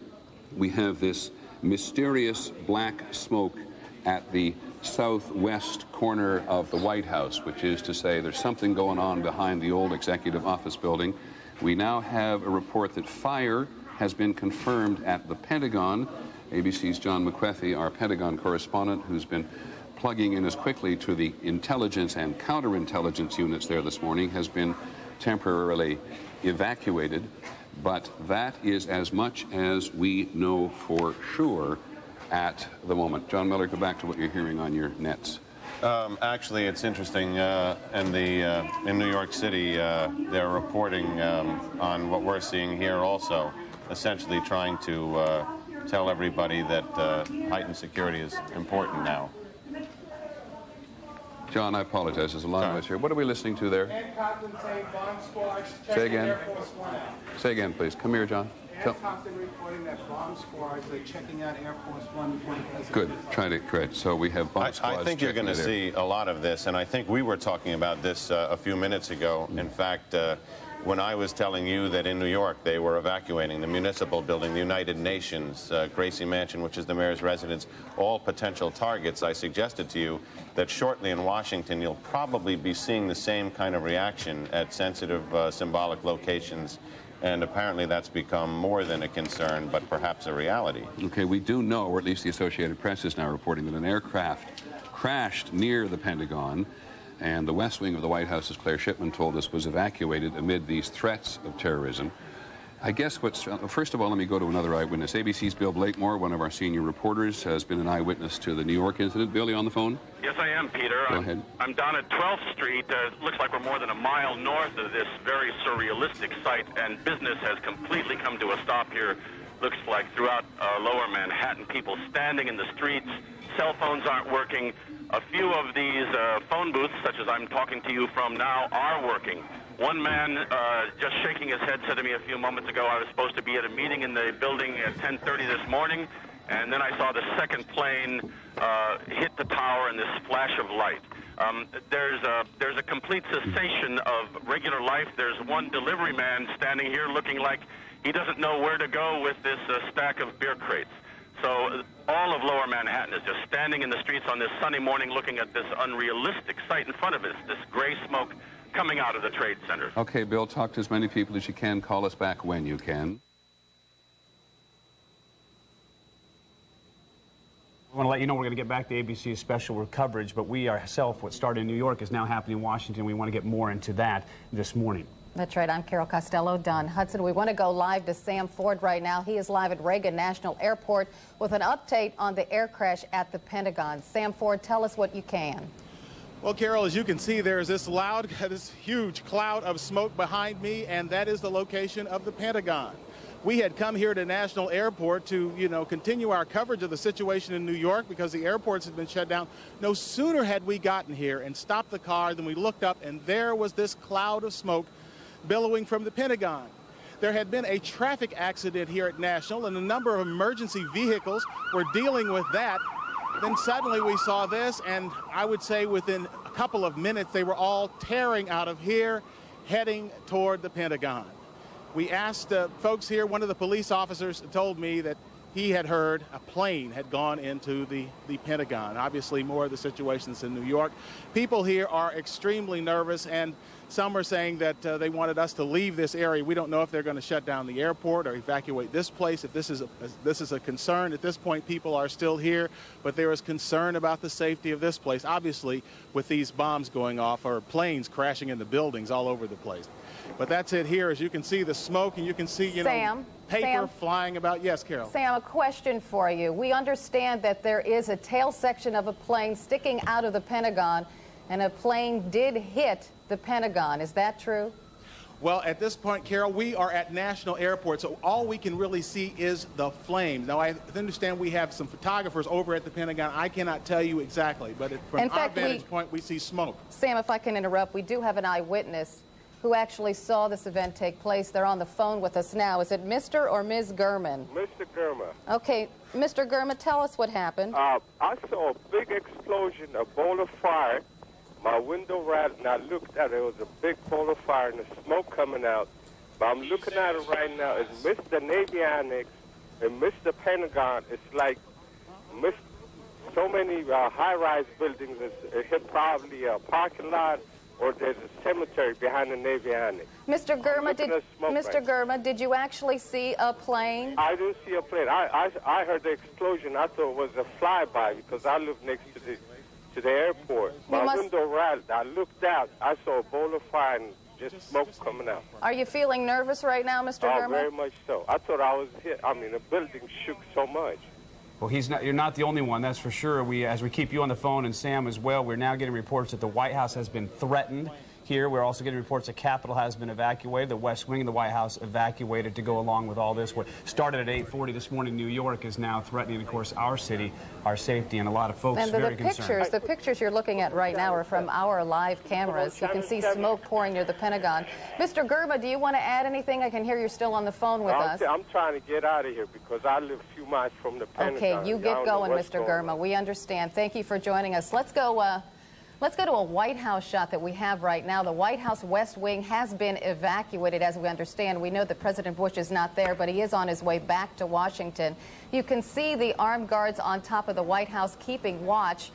We have this mysterious black smoke at the southwest corner of the White House, which is to say there's something going on behind the old executive office building. We now have a report that fire has been confirmed at the Pentagon. ABC's John McWethy, our Pentagon correspondent, who's been plugging in as quickly to the intelligence and counterintelligence units there this morning, has been temporarily evacuated. But that is as much as we know for sure at the moment. John Miller, go back to what you're hearing on your nets. Actually, it's interesting. In New York City, they're reporting on what we're seeing here also, essentially trying to tell everybody that heightened security is important now. John, I apologize. There's a lot of noise here. What are we listening to there? Say again. Say again, please. Come here, John. Reporting that bomb squads are checking out Air Force One before the president. Good. Try to correct. So we have bomb squads. I think you're going to see a lot of this, and I think we were talking about this a few minutes ago. In fact, when I was telling you that in New York they were evacuating the municipal building, the United Nations, Gracie Mansion, which is the mayor's residence, all potential targets, I suggested to you that shortly in Washington you'll probably be seeing the same kind of reaction at sensitive symbolic locations. And apparently that's become more than a concern, but perhaps a reality. Okay, we do know, or at least the Associated Press is now reporting, that an aircraft crashed near the Pentagon, and the West Wing of the White House, as Claire Shipman told us, was evacuated amid these threats of terrorism. I guess first of all, let me go to another eyewitness. ABC's Bill Blakemore, one of our senior reporters, has been an eyewitness to the New York incident. Bill, you on the phone? Yes, I am, Peter. Go ahead. I'm down at 12th Street. It looks like we're more than a mile north of this very surrealistic site, and business has completely come to a stop here. Looks like throughout lower Manhattan, people standing in the streets, cell phones aren't working. A few of these phone booths, such as I'm talking to you from now, are working. One man, just shaking his head, said to me a few moments ago, I was supposed to be at a meeting in the building at 10:30 this morning, and then I saw the second plane hit the tower in this flash of light. There's a complete cessation of regular life. There's one delivery man standing here looking like he doesn't know where to go with this stack of beer crates. So all of lower Manhattan is just standing in the streets on this sunny morning looking at this unrealistic sight in front of us, this gray smoke coming out of the trade center. Okay, Bill, talk to as many people as you can. Call us back when you can. I want to let you know we're going to get back to ABC's special coverage, but we ourselves, what started in New York is now happening in Washington. We want to get more into that this morning. That's right. I'm Carol Costello. Don Hudson. We want to go live to Sam Ford right now. He is live at Reagan National Airport with an update on the air crash at the Pentagon. Sam Ford, tell us what you can. Well, Carol, as you can see, there's this huge cloud of smoke behind me, and that is the location of the Pentagon. We had come here to National Airport to, continue our coverage of the situation in New York because the airports had been shut down. No sooner had we gotten here and stopped the car than we looked up, and there was this cloud of smoke billowing from the Pentagon. There had been a traffic accident here at National, and a number of emergency vehicles were dealing with that. Then suddenly we saw this, and I would say within a couple of minutes, they were all tearing out of here, heading toward the Pentagon. We asked folks here. One of the police officers told me that he had heard a plane had gone into the Pentagon. Obviously, more of the situations in New York. People here are extremely nervous, and some are saying that they wanted us to leave this area. We don't know if they're going to shut down the airport or evacuate this place. If this is a concern, at this point, people are still here, but there is concern about the safety of this place, obviously, with these bombs going off or planes crashing into buildings all over the place. But that's it here. As you can see, the smoke, and you can see, paper flying about. Yes, Carol. Sam, a question for you. We understand that there is a tail section of a plane sticking out of the Pentagon, and a plane did hit the Pentagon. Is that true? Well, at this point, Carol, we are at National Airport, so all we can really see is the flames. Now, I understand we have some photographers over at the Pentagon. I cannot tell you exactly, but from our vantage point, we see smoke. Sam, if I can interrupt, we do have an eyewitness who actually saw this event take place. They're on the phone with us now. Is it Mr. or Ms. Gurman? Mr. Gurman. Okay, Mr. Gurman, tell us what happened. I saw a big explosion, a ball of fire. My window rattled, and I looked at it. It was a big ball of fire and the smoke coming out. But I'm looking at it right now. It's Mr. Navy Annex and Mr. Pentagon. It's like so many high-rise buildings. It hit probably a parking lot, or there's a cemetery behind the Navy Annex. Mr. Gurma, did you actually see a plane? I didn't see a plane. I heard the explosion. I thought it was a flyby because I live next to the airport. My window rattled. I looked out. I saw a bowl of fire and just smoke coming out. Are you feeling nervous right now, Mr. Gurma? Oh, very much so. I thought I was hit. I mean, the building shook so much. Well, you're not the only one, that's for sure. As we keep you on the phone, and Sam as well, we're now getting reports that the White House has been threatened here. We're also getting reports that Capitol has been evacuated, the West Wing of the White House evacuated to go along with all this. What started at 8:40 this morning in New York is now threatening, of course, our city, our safety, and a lot of folks and very concerned. The pictures you're looking at right now are from our live cameras. You can see smoke pouring near the Pentagon. Mr. Gurma, do you want to add anything? I can hear you're still on the phone with us. I'm trying to get out of here because I live a few miles from the Pentagon. Okay, you get going, Mr. Gurma. We understand. Thank you for joining us. Let's go to a White House shot that we have right now. The White House West Wing has been evacuated, as we understand. We know that President Bush is not there, but he is on his way back to Washington. You can see the armed guards on top of the White House keeping watch.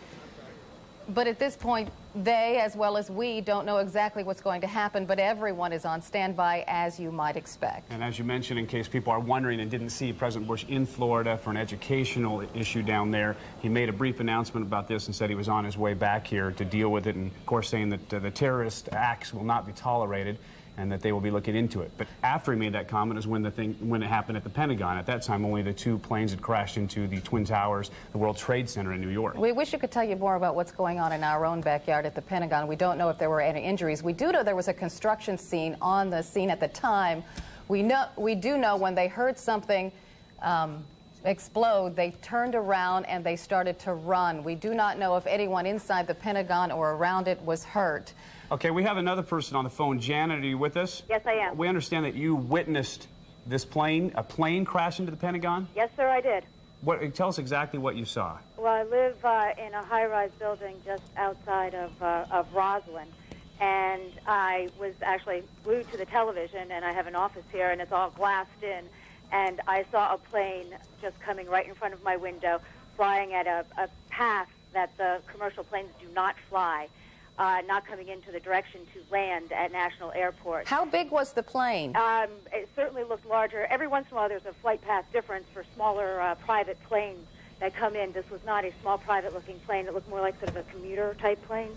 But at this point, they, as well as we, don't know exactly what's going to happen, but everyone is on standby, as you might expect. And as you mentioned, in case people are wondering and didn't see President Bush in Florida for an educational issue down there, he made a brief announcement about this and said he was on his way back here to deal with it, and of course saying that the terrorist acts will not be tolerated and that they will be looking into it. But after he made that comment is when it happened at the Pentagon. At that time, only the 2 planes had crashed into the Twin Towers, the World Trade Center in New York. We wish we could tell you more about what's going on in our own backyard at the Pentagon. We don't know if there were any injuries. We do know there was a construction scene on the scene at the time. We do know when they heard something explode, they turned around and they started to run. We do not know if anyone inside the Pentagon or around it was hurt. Okay, we have another person on the phone. Janet, are you with us? Yes, I am. We understand that you witnessed this plane, a plane crash into the Pentagon? Yes, sir, I did. Tell us exactly what you saw. Well, I live in a high-rise building just outside of Roslyn, and I was actually glued to the television, and I have an office here, and it's all glassed in, and I saw a plane just coming right in front of my window, flying at a path that the commercial planes do not fly. Not coming into the direction to land at National Airport. How big was the plane? It certainly looked larger. Every once in a while there's a flight path difference for smaller private planes that come in. This was not a small private-looking plane. It looked more like sort of a commuter-type plane.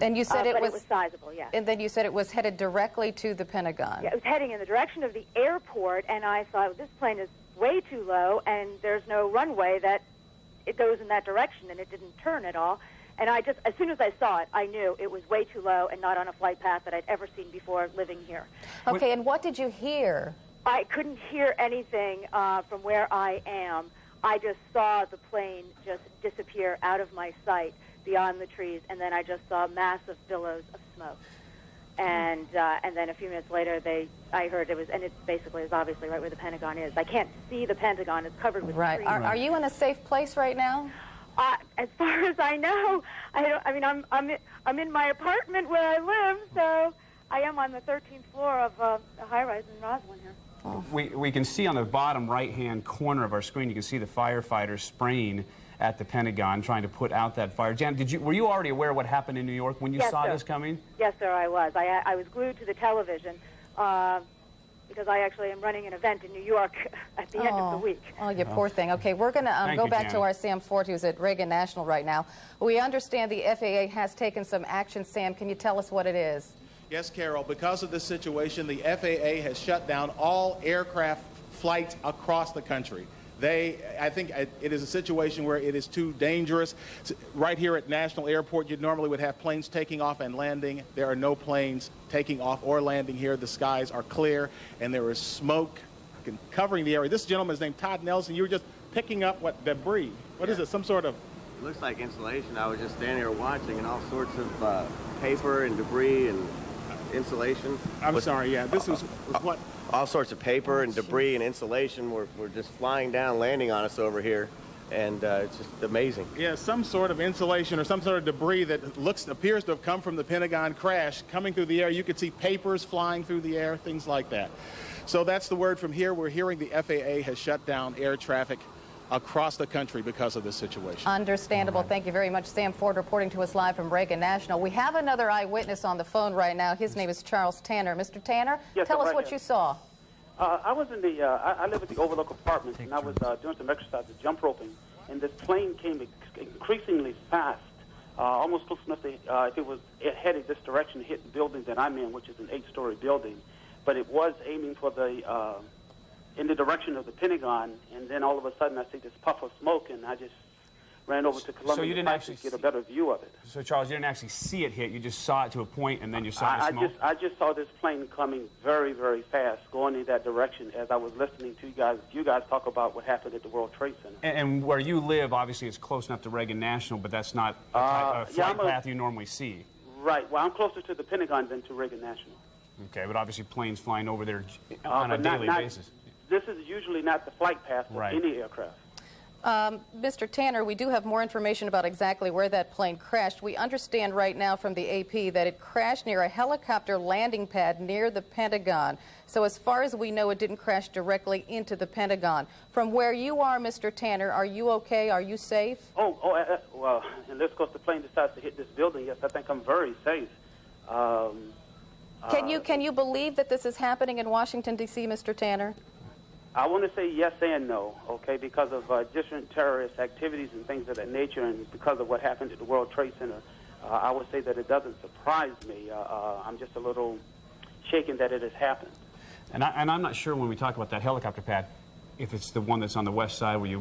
And you said it was sizable, yeah. And then you said it was headed directly to the Pentagon. Yeah, it was heading in the direction of the airport, and I thought, this plane is way too low, and there's no runway that it goes in that direction, and it didn't turn at all. And I just, as soon as I saw it, I knew it was way too low and not on a flight path that I'd ever seen before living here. Okay, and what did you hear? I couldn't hear anything from where I am. I just saw the plane just disappear out of my sight beyond the trees, and then I just saw massive billows of smoke. And then a few minutes later, I heard it was, and it basically is obviously right where the Pentagon is. I can't see the Pentagon; it's covered with trees. Are you in a safe place right now? As far as I know, I'm in my apartment where I live, so I am on the 13th floor of a high-rise in Roslyn here. Oh. We can see on the bottom right-hand corner of our screen, you can see the firefighters spraying at the Pentagon, trying to put out that fire. Jan, were you already aware of what happened in New York when you saw this coming? Yes, sir, I was. I was glued to the television. Because I actually am running an event in New York at the end of the week. Oh, you poor thing. Okay, we're going to go back to our Sam Ford, who's at Reagan National right now. We understand the FAA has taken some action. Sam, can you tell us what it is? Yes, Carol. Because of this situation, the FAA has shut down all aircraft flights across the country. I think it is a situation where it is too dangerous. Right here at National Airport, you normally would have planes taking off and landing. There are no planes taking off or landing here. The skies are clear, and there is smoke covering the area. This gentleman is named Todd Nelson. You were just picking up what debris. What is it? Some sort of... It looks like insulation. I was just standing here watching, and all sorts of paper and debris and insulation. I'm sorry, yeah. This was what... All sorts of paper and debris and insulation were just flying down, landing on us over here, and it's just amazing. Yeah, some sort of insulation or some sort of debris that appears to have come from the Pentagon crash coming through the air. You could see papers flying through the air, things like that. So that's the word from here. We're hearing the FAA has shut down air traffic across the country because of this situation. Understandable. Thank you very much. Sam Ford reporting to us live from Reagan National. We have another eyewitness on the phone right now. His name is Charles Tanner. Mr. Tanner, yes, tell us what you saw. I was in the, I live at the Overlook Apartments, and I was doing some exercise, jump roping, and this plane came increasingly fast, almost close enough to, if it headed this direction, hit the building that I'm in, which is an 8-story building, but it was aiming for the, in the direction of the Pentagon, and then all of a sudden I see this puff of smoke, and I just ran over to Columbia so you didn't actually to get a better view of it. So, Charles, you didn't actually see it hit. You just saw it to a point, and then you saw the smoke? I just saw this plane coming very, very fast, going in that direction as I was listening to you guys talk about what happened at the World Trade Center. And where you live, obviously, it's close enough to Reagan National, but that's not a type of flight path you normally see. Right. Well, I'm closer to the Pentagon than to Reagan National. Okay, but obviously planes flying over there on a daily basis. This is usually not the flight path of any aircraft. Mr. Tanner, we do have more information about exactly where that plane crashed. We understand right now from the AP that it crashed near a helicopter landing pad near the Pentagon. So as far as we know, it didn't crash directly into the Pentagon. From where you are, Mr. Tanner, are you okay? Are you safe? Well, unless, of course, the plane decides to hit this building, yes, I think I'm very safe. Can you believe that this is happening in Washington, D.C., Mr. Tanner? I want to say yes and no, okay, because of different terrorist activities and things of that nature, and because of what happened at the World Trade Center, I would say that it doesn't surprise me. I'm just a little shaken that it has happened. And I'm not sure when we talk about that helicopter pad, if it's the one that's on the west side where you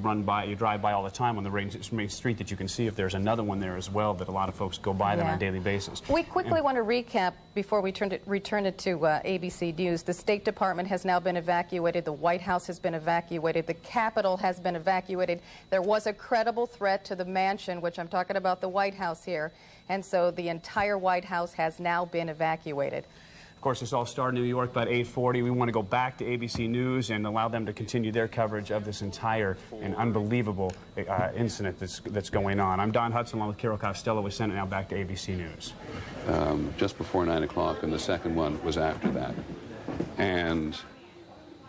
drive by all the time on the main street, that you can see if there's another one there as well that a lot of folks go by there on a daily basis. We quickly want to recap before we return it to ABC News. The State Department has now been evacuated. The White House has been evacuated. The Capitol has been evacuated. There was a credible threat to the mansion, which I'm talking about the White House here, and so the entire White House has now been evacuated. Of course, this all started in New York about 8:40. We want to go back to ABC News and allow them to continue their coverage of this entire and unbelievable incident that's going on. I'm Don Hudson along with Carol Costello. We send it now back to ABC News. Just before 9 o'clock, and the second one was after that. And,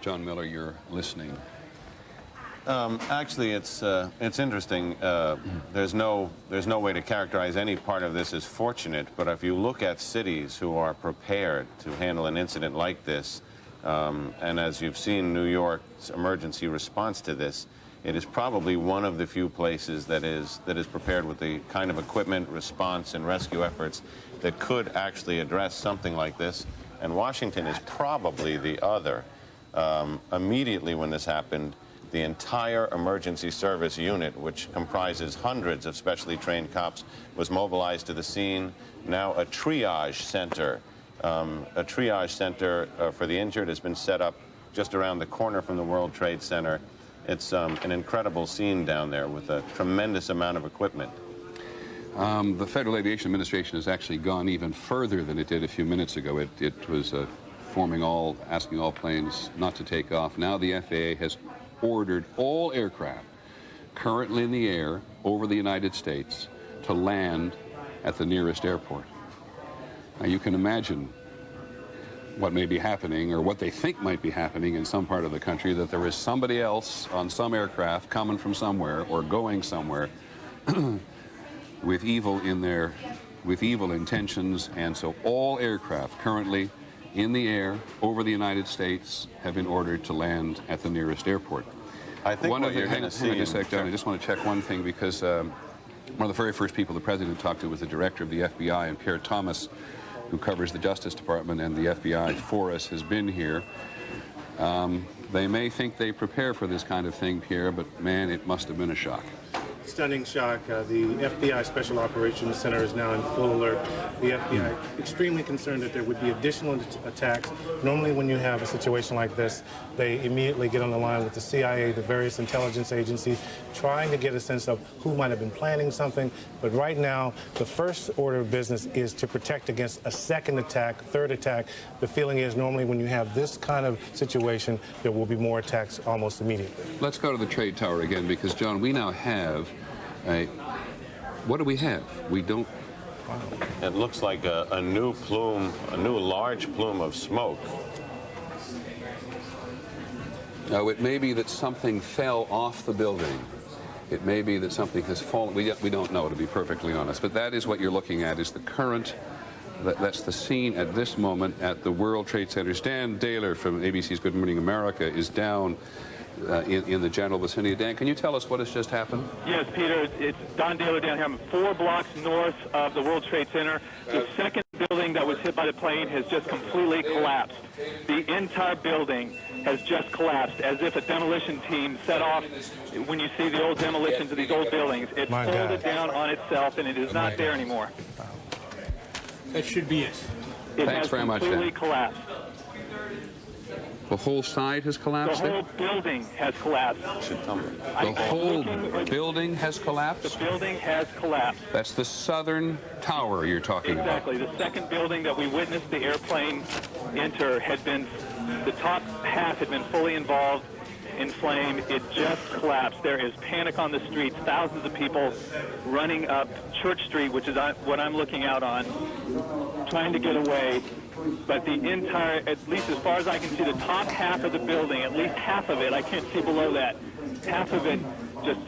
John Miller, you're listening. Actually, it's interesting. There's no way to characterize any part of this as fortunate, but if you look at cities who are prepared to handle an incident like this, and as you've seen New York's emergency response to this, it is probably one of the few places that is prepared with the kind of equipment, response, and rescue efforts that could actually address something like this. And Washington is probably the other. Immediately when this happened, the entire emergency service unit, which comprises hundreds of specially trained cops, was mobilized to the scene. Now a triage center for the injured has been set up just around the corner from the World Trade Center. It's an incredible scene down there with a tremendous amount of equipment. The Federal Aviation Administration has actually gone even further than it did a few minutes ago. It was asking all planes not to take off. Now the FAA has ordered all aircraft currently in the air over the United States to land at the nearest airport. Now you can imagine what may be happening, or what they think might be happening in some part of the country, that there is somebody else on some aircraft coming from somewhere or going somewhere with evil intentions, and so all aircraft currently in the air over the United States have been ordered to land at the nearest airport. I think hang on a sec, John. I just want to check one thing, because one of the very first people the president talked to was the director of the FBI, and Pierre Thomas, who covers the Justice Department and the FBI for us, has been here. They may think they prepare for this kind of thing, Pierre, but man, it must have been a shock. Stunning shock. The FBI Special Operations Center is now in full alert. The FBI extremely concerned that there would be additional attacks. Normally when you have a situation like this, they immediately get on the line with the CIA, the various intelligence agencies, trying to get a sense of who might have been planning something. But right now, the first order of business is to protect against a second attack, third attack. The feeling is normally when you have this kind of situation, there will be more attacks almost immediately. Let's go to the trade tower again, because, John, we now have what do we have? We don't... It looks like a new plume, a new large plume of smoke. Now, it may be that something fell off the building. It may be that something has fallen. We don't know, to be perfectly honest. But that is what you're looking at, is the current. That's the scene at this moment at the World Trade Center. Dan Daler from ABC's Good Morning America is down in the general vicinity. Dan, can you tell us what has just happened? Yes, Peter, it's Don Daler down here. I'm 4 blocks north of the World Trade Center. The second building that was hit by the plane has just completely collapsed. The entire building has just collapsed, as if a demolition team set off. When you see the old demolitions of these old buildings, it folded down on itself, and it is not there anymore. That should be it. Thanks very much, Dan. Completely collapsed. The whole side has collapsed? The whole building has collapsed. The whole building has collapsed? The building has collapsed. That's the southern tower you're talking about. Exactly. The second building that we witnessed the airplane enter had been, the top half had been fully involved in flame. It just collapsed. There is panic on the streets. Thousands of people running up Church Street, which is what I'm looking out on, trying to get away. But the entire, at least as far as I can see, the top half of the building, at least half of it, I can't see below that, half of it just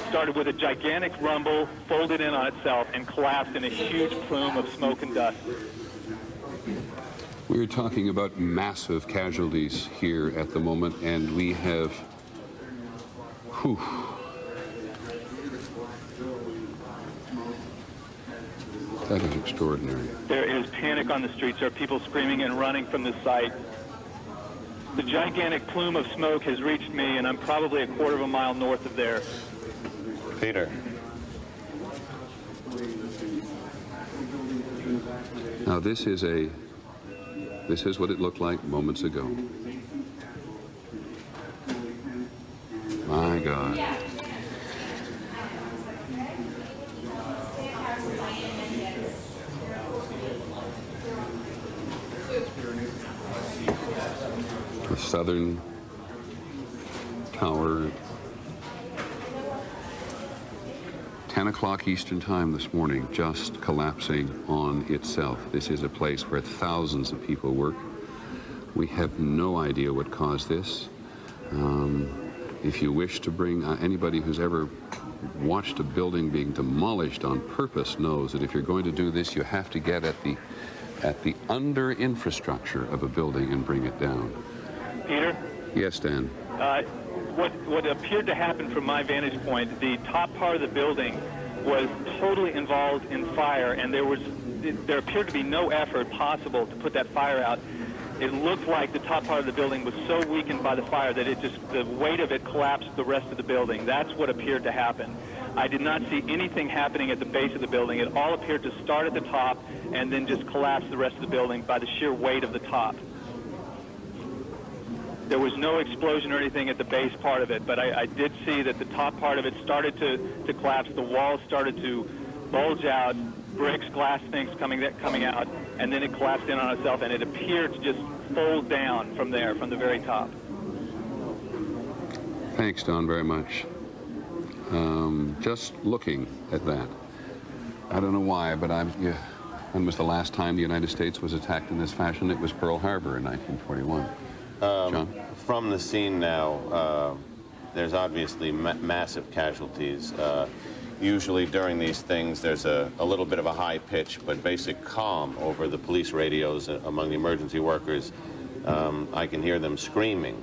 started with a gigantic rumble, folded in on itself, and collapsed in a huge plume of smoke and dust. We're talking about massive casualties here at the moment, and we have, that is extraordinary. There is panic on the streets. There are people screaming and running from the site. The gigantic plume of smoke has reached me, and I'm probably a quarter of a mile north of there. Peter. Now, this is what it looked like moments ago. My God. The southern tower, 10 o'clock Eastern time this morning, just collapsing on itself. This is a place where thousands of people work. We have no idea what caused this. If you wish to bring anybody who's ever watched a building being demolished on purpose knows that if you're going to do this, you have to get at the under infrastructure of a building and bring it down. Peter? Yes, Dan. What appeared to happen from my vantage point, the top part of the building was totally involved in fire, and there appeared to be no effort possible to put that fire out. It looked like the top part of the building was so weakened by the fire that the weight of it collapsed the rest of the building. That's what appeared to happen. I did not see anything happening at the base of the building. It all appeared to start at the top and then just collapse the rest of the building by the sheer weight of the top. There was no explosion or anything at the base part of it, but I did see that the top part of it started to collapse. The walls started to bulge out, bricks, glass things coming out, and then it collapsed in on itself, and it appeared to just fold down from there, from the very top. Thanks, Don, very much. Just looking at that, I don't know why, but when was the last time the United States was attacked in this fashion? It was Pearl Harbor in 1941. John? From the scene now, there's obviously massive casualties. Usually during these things, there's a little bit of a high pitch, but basic calm over the police radios among the emergency workers. I can hear them screaming,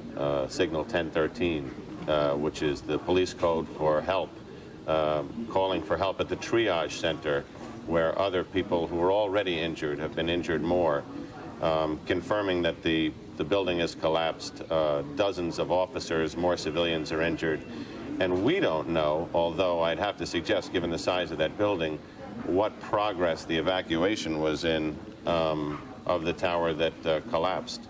signal 1013, which is the police code for help, calling for help at the triage center, where other people who were already injured have been injured more, confirming that the building has collapsed. Dozens of officers, more civilians are injured. And we don't know, although I'd have to suggest, given the size of that building, what progress the evacuation was in of the tower that collapsed.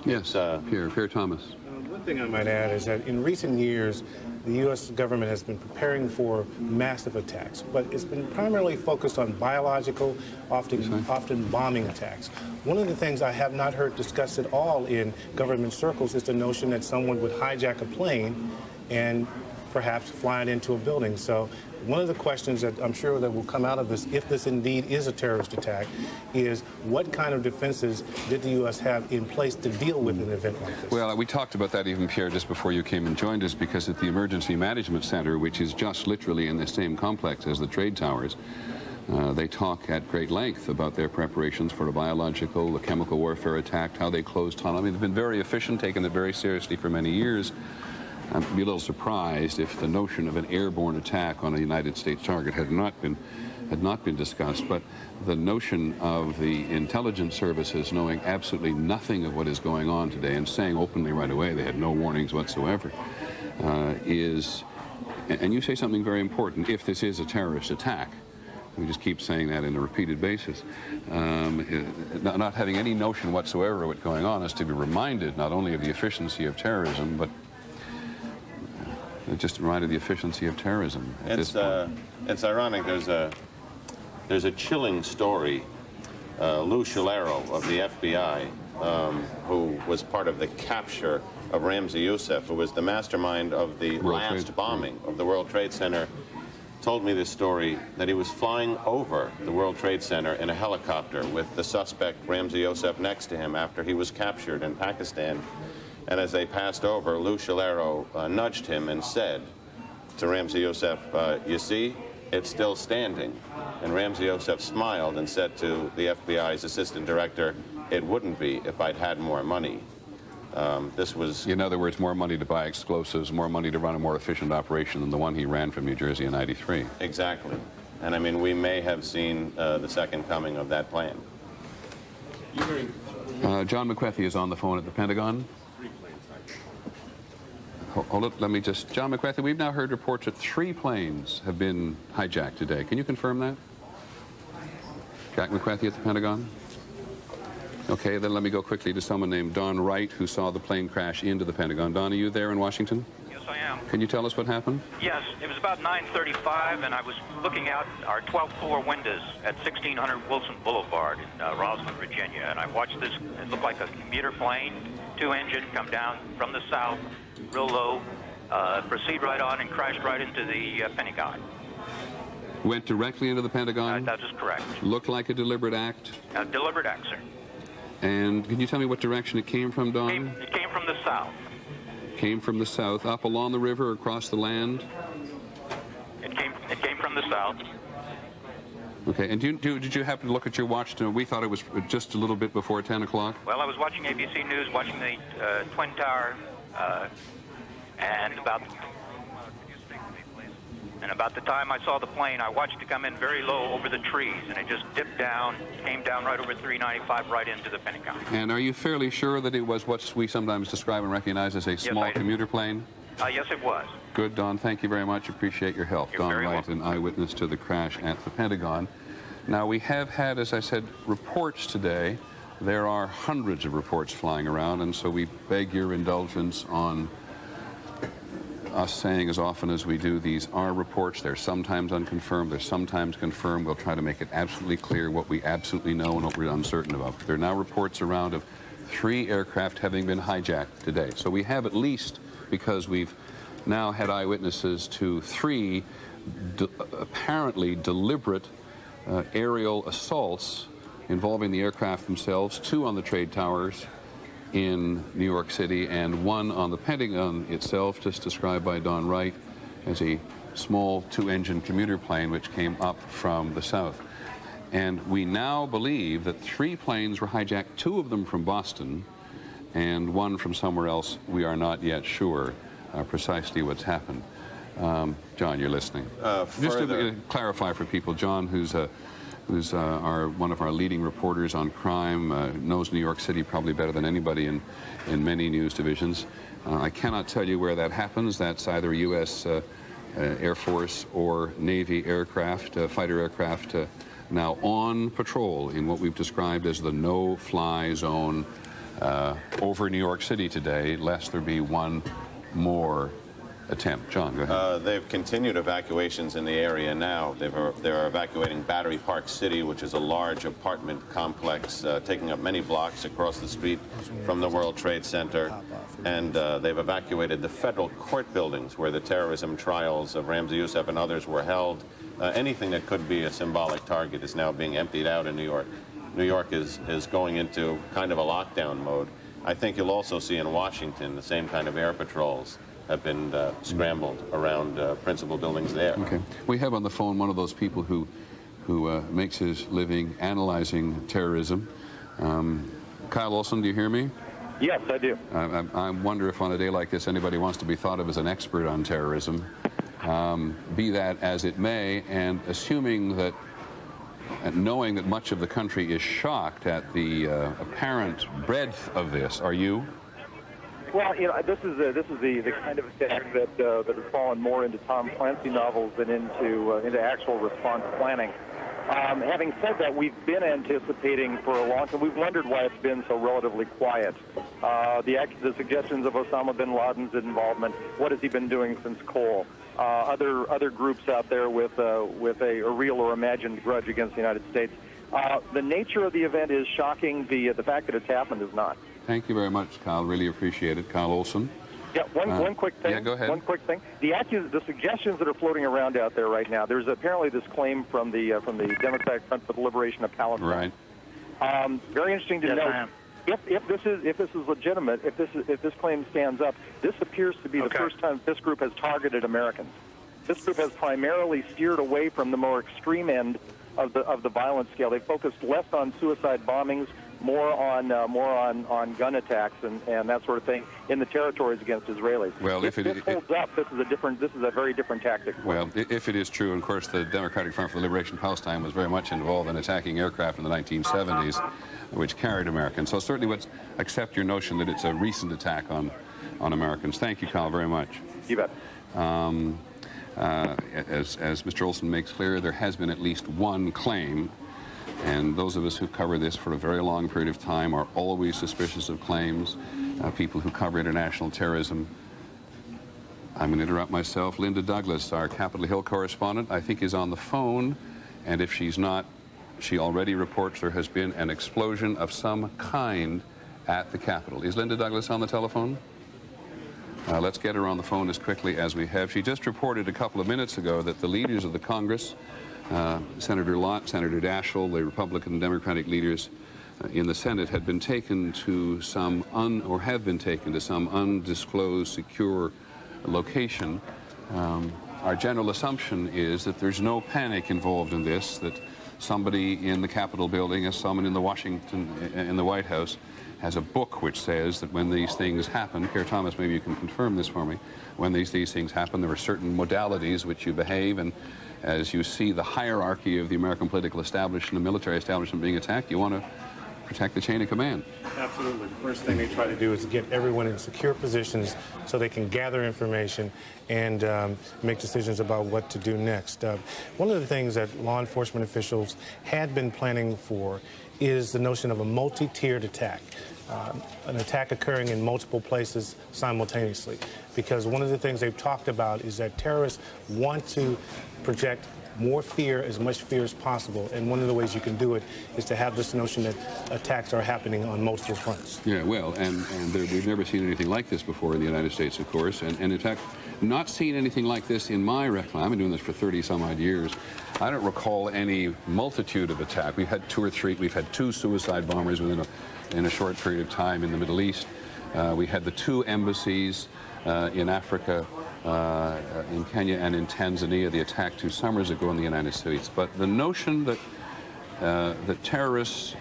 Yes, Pierre Thomas. One thing I might add is that in recent years, the U.S. government has been preparing for massive attacks, but it's been primarily focused on biological, often bombing attacks. One of the things I have not heard discussed at all in government circles is the notion that someone would hijack a plane and perhaps flying into a building. So one of the questions that I'm sure that will come out of this, if this indeed is a terrorist attack, is what kind of defenses did the U.S. have in place to deal with an event like this? Well, we talked about that even, Pierre, just before you came and joined us, because at the Emergency Management Center, which is just literally in the same complex as the trade towers, they talk at great length about their preparations for a biological, a chemical warfare attack, how they closed tunnel. I mean, they've been very efficient, taken it very seriously for many years. I'd be a little surprised if the notion of an airborne attack on a United States target had not been discussed. But the notion of the intelligence services knowing absolutely nothing of what is going on today and saying openly right away they had no warnings whatsoever is, and you say something very important, if this is a terrorist attack. We just keep saying that on a repeated basis. Not having any notion whatsoever of what's going on is to be reminded not only of the efficiency of terrorism, but just reminded of the efficiency of terrorism. It's ironic. There's a chilling story. Lou Shalero of the FBI, who was part of the capture of Ramzi Youssef, who was the mastermind of the last bombing of the World Trade Center, told me this story, that he was flying over the World Trade Center in a helicopter with the suspect Ramzi Youssef next to him after he was captured in Pakistan. And as they passed over, Lou Shalero nudged him and said to Ramzi Youssef, you see, it's still standing. And Ramzi Youssef smiled and said to the FBI's assistant director, it wouldn't be if I'd had more money. This was... In other words, more money to buy explosives, more money to run a more efficient operation than the one he ran from New Jersey in '93. Exactly. And I mean, we may have seen the second coming of that plan. John McWethy is on the phone at the Pentagon. Hold it, let me just... John McWethy, we've now heard reports that 3 planes have been hijacked today. Can you confirm that? Jack McWethy at the Pentagon? Okay, then let me go quickly to someone named Don Wright, who saw the plane crash into the Pentagon. Don, are you there in Washington? Yes, I am. Can you tell us what happened? Yes, it was about 9:35, and I was looking out our 12th floor windows at 1600 Wilson Boulevard in Roswell, Virginia, and I watched this. It looked like a commuter plane, 2-engine, come down from the south, real low, proceed right on, and crashed right into the Pentagon. Went directly into the Pentagon? That is correct. Looked like a deliberate act? A deliberate act, sir. And can you tell me what direction it came from, Don? It came from the south. Came from the south, up along the river, across the land? It came from the south. Okay, and did you happen to look at your watch? We thought it was just a little bit before 10 o'clock. Well, I was watching ABC News, watching the Twin Tower, and about the time I saw the plane, I watched it come in very low over the trees, and it just dipped down, came down right over 395, right into the Pentagon. And are you fairly sure that it was what we sometimes describe and recognize as a small commuter plane? Yes, it was. Good, Don. Thank you very much. Appreciate your help. You're Don very Wright, welcome. an eyewitness to the crash at the Pentagon. Now, we have had, as I said, reports today. There are hundreds of reports flying around, and so we beg your indulgence on us saying as often as we do, these are reports. They're sometimes unconfirmed. They're sometimes confirmed. We'll try to make it absolutely clear what we absolutely know and what we're uncertain about. There are now reports around of 3 aircraft having been hijacked today. So we have at least, because we've now had eyewitnesses to 3 apparently deliberate aerial assaults involving the aircraft themselves, 2 on the trade towers in New York City, and 1 on the Pentagon itself, just described by Don Wright as a small 2-engine commuter plane which came up from the south. And we now believe that 3 planes were hijacked, 2 of them from Boston and 1 from somewhere else. We are not yet sure precisely what's happened. John, you're listening. Just to clarify for people, John, who's one of our leading reporters on crime, knows New York City probably better than anybody in many news divisions. I cannot tell you where that happens. That's either U.S. Air Force or Navy aircraft, fighter aircraft, now on patrol in what we've described as the no-fly zone over New York City today, lest there be one more attempt. John, go ahead. They've continued evacuations in the area now. They're evacuating Battery Park City, which is a large apartment complex taking up many blocks across the street from the World Trade Center. And they've evacuated the federal court buildings where the terrorism trials of Ramzi Youssef and others were held. Anything that could be a symbolic target is now being emptied out in New York. New York is going into kind of a lockdown mode. I think you'll also see in Washington the same kind of air patrols have been scrambled around principal buildings there. Okay. We have on the phone one of those people who makes his living analyzing terrorism. Kyle Olson, do you hear me? Yes, I do. I wonder if on a day like this anybody wants to be thought of as an expert on terrorism. Be that as it may, and assuming that, and knowing that much of the country is shocked at the apparent breadth of this, are you? Well, you know, this is the kind of attack that has fallen more into Tom Clancy novels than into actual response planning. Having said that, we've been anticipating for a long time. We've wondered why it's been so relatively quiet. The suggestions of Osama bin Laden's involvement. What has he been doing since Cole? Other groups out there with a real or imagined grudge against the United States. The nature of the event is shocking. The fact that it's happened is not. Thank you very much, Kyle. Really appreciate it. Kyle Olson. Yeah, one quick thing. Yeah, go ahead. One quick thing. The suggestions that are floating around out there right now. There's apparently this claim from the Democratic Front for the Liberation of Palestine. Right. Very interesting to note. If this is legitimate, if this claim stands up, this appears to be the first time this group has targeted Americans. This group has primarily steered away from the more extreme end of the violence scale. They focused less on suicide bombings, more on gun attacks and that sort of thing in the territories against Israelis. Well, if this holds up, this is a very different tactic. Well, if it is true, and of course the Democratic Front for the Liberation of Palestine was very much involved in attacking aircraft in the 1970s, which carried Americans. So certainly let's accept your notion that it's a recent attack on Americans. Thank you, Kyle, very much. You bet. As Mr. Olson makes clear, there has been at least one claim, and those of us who cover this for a very long period of time are always suspicious of claims. People who cover international terrorism. I'm going to interrupt myself. Linda Douglas, our Capitol Hill correspondent, I think is on the phone, and if she's not, she already reports there has been an explosion of some kind at the Capitol. Is Linda Douglas on the telephone? Let's get her on the phone as quickly as we have. She just reported a couple of minutes ago that the leaders of the Congress, Senator Lott, Senator Daschle, the Republican and Democratic leaders in the Senate, had been taken to some undisclosed secure location. Our general assumption is that there's no panic involved in this, that somebody in the Capitol building, as someone in the White House, has a book which says that when these things happen, Kerr Thomas, maybe you can confirm this for me, when these things happen, there are certain modalities which you behave, and as you see the hierarchy of the American political establishment and military establishment being attacked, you want to protect the chain of command. Absolutely. The first thing they try to do is get everyone in secure positions so they can gather information and make decisions about what to do next. One of the things that law enforcement officials had been planning for is the notion of a multi-tiered attack, an attack occurring in multiple places simultaneously. Because one of the things they've talked about is that terrorists want to project more fear, as much fear as possible. And one of the ways you can do it is to have this notion that attacks are happening on multiple fronts. Yeah, well, and we've never seen anything like this before in the United States, of course. And in fact, not seen anything like this in my recollection. I've been doing this for 30-some-odd years. I don't recall any multitude of attacks. We've had we've had two suicide bombers in a short period of time in the Middle East. We had the two embassies in Africa, in Kenya and in Tanzania, the attack 2 summers ago in the United States. But the notion that that terrorists,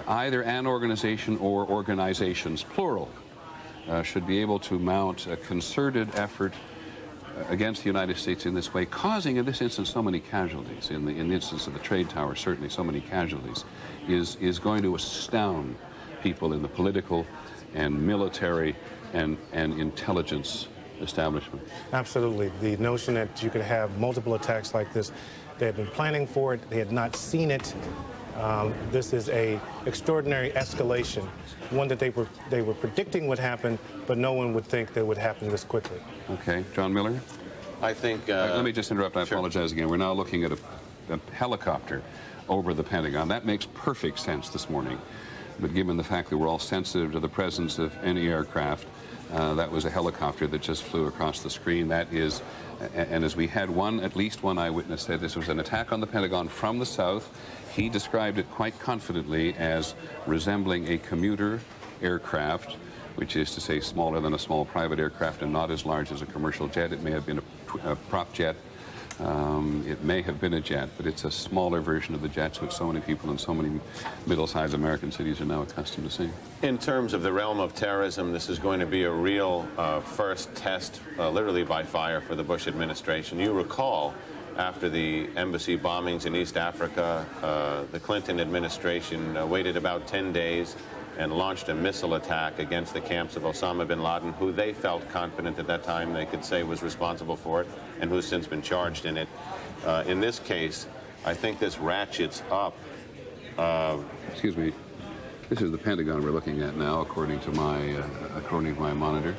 either an organization or organizations, plural, should be able to mount a concerted effort against the United States in this way, causing in this instance so many casualties, in the instance of the trade tower certainly so many casualties, is going to astound people in the political and military and intelligence establishment. Absolutely. The notion that you could have multiple attacks like this, they had been planning for it, they had not seen it This is a extraordinary escalation, one that they were predicting would happen, but no one would think that would happen this quickly. Okay, John Miller? I think... let me just interrupt. I apologize again. We're now looking at a helicopter over the Pentagon. That makes perfect sense this morning. But given the fact that we're all sensitive to the presence of any aircraft, that was a helicopter that just flew across the screen. That is, and as we had at least one eyewitness said this was an attack on the Pentagon from the south. He described it quite confidently as resembling a commuter aircraft, which is to say smaller than a small private aircraft and not as large as a commercial jet. It may have been a prop jet. It may have been a jet, but it's a smaller version of the jets which so many people in so many middle-sized American cities are now accustomed to seeing. In terms of the realm of terrorism, this is going to be a real first test, literally by fire, for the Bush administration. You recall, after the embassy bombings in East Africa, the Clinton administration waited about 10 days and launched a missile attack against the camps of Osama bin Laden, who they felt confident at that time they could say was responsible for it, and who's since been charged in it. In this case, I think this ratchets up. Excuse me. This is the Pentagon we're looking at now, according to my monitor.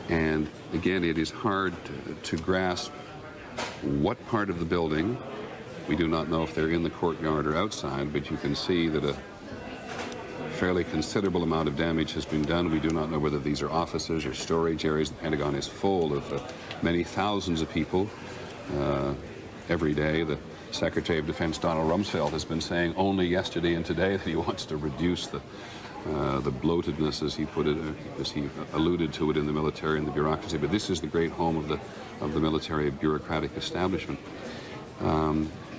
And again, it is hard to grasp what part of the building. We do not know if they're in the courtyard or outside, but you can see that a fairly considerable amount of damage has been done. We do not know whether these are offices or storage areas. The Pentagon is full of many thousands of people every day. The Secretary of Defense, Donald Rumsfeld, has been saying only yesterday and today that he wants to reduce the bloatedness, as he put it, as he alluded to it in the military and the bureaucracy. But this is the great home of the military bureaucratic establishment.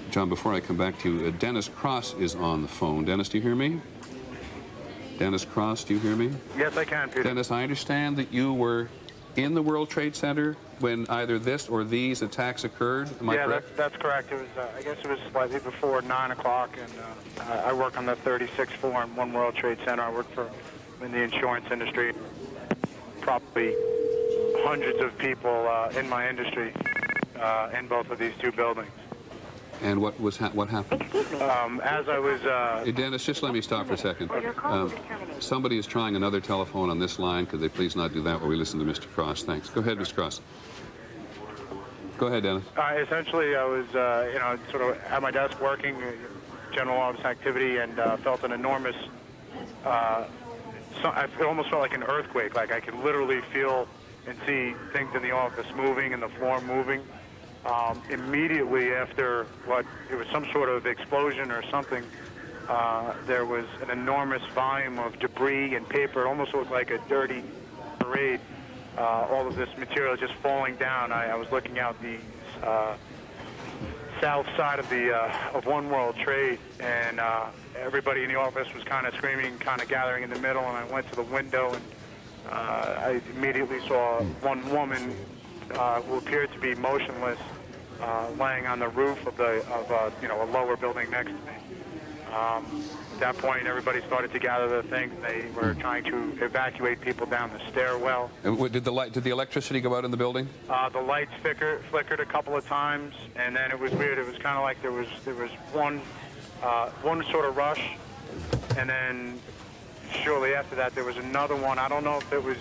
John, before I come back to you, Dennis Cross is on the phone. Dennis, do you hear me? Dennis Cross, do you hear me? Yes, I can, Peter. Dennis, I understand that you were in the World Trade Center when either this or these attacks occurred. Am I correct? That's correct. It was, I guess it was slightly before 9 o'clock, and I work on the 36th floor in One World Trade Center. I work in the insurance industry. Probably hundreds of people in my industry in both of these two buildings. And what happened? As I was... Hey, Dennis, just let me stop for a second. Somebody is trying another telephone on this line. Could they please not do that while we listen to Mr. Cross? Thanks. Go ahead, Mr. Cross. Go ahead, Dennis. Essentially, I was, sort of at my desk working, general office activity, and felt an enormous... I almost felt like an earthquake. Like I could literally feel and see things in the office moving and the floor moving. Immediately after it was some sort of explosion or something, there was an enormous volume of debris and paper. It almost looked like a dirty parade. All of this material just falling down. I was looking out the south side of One World Trade, and everybody in the office was kind of screaming, kind of gathering in the middle, and I went to the window, and I immediately saw one woman who appeared to be motionless, laying on the roof of a lower building next to me. At that point, everybody started to gather their things. They were trying to evacuate people down the stairwell. Did the electricity go out in the building? The lights flickered a couple of times, and then it was weird. It was kind of like there was one sort of rush, and then shortly after that there was another one. I don't know if it was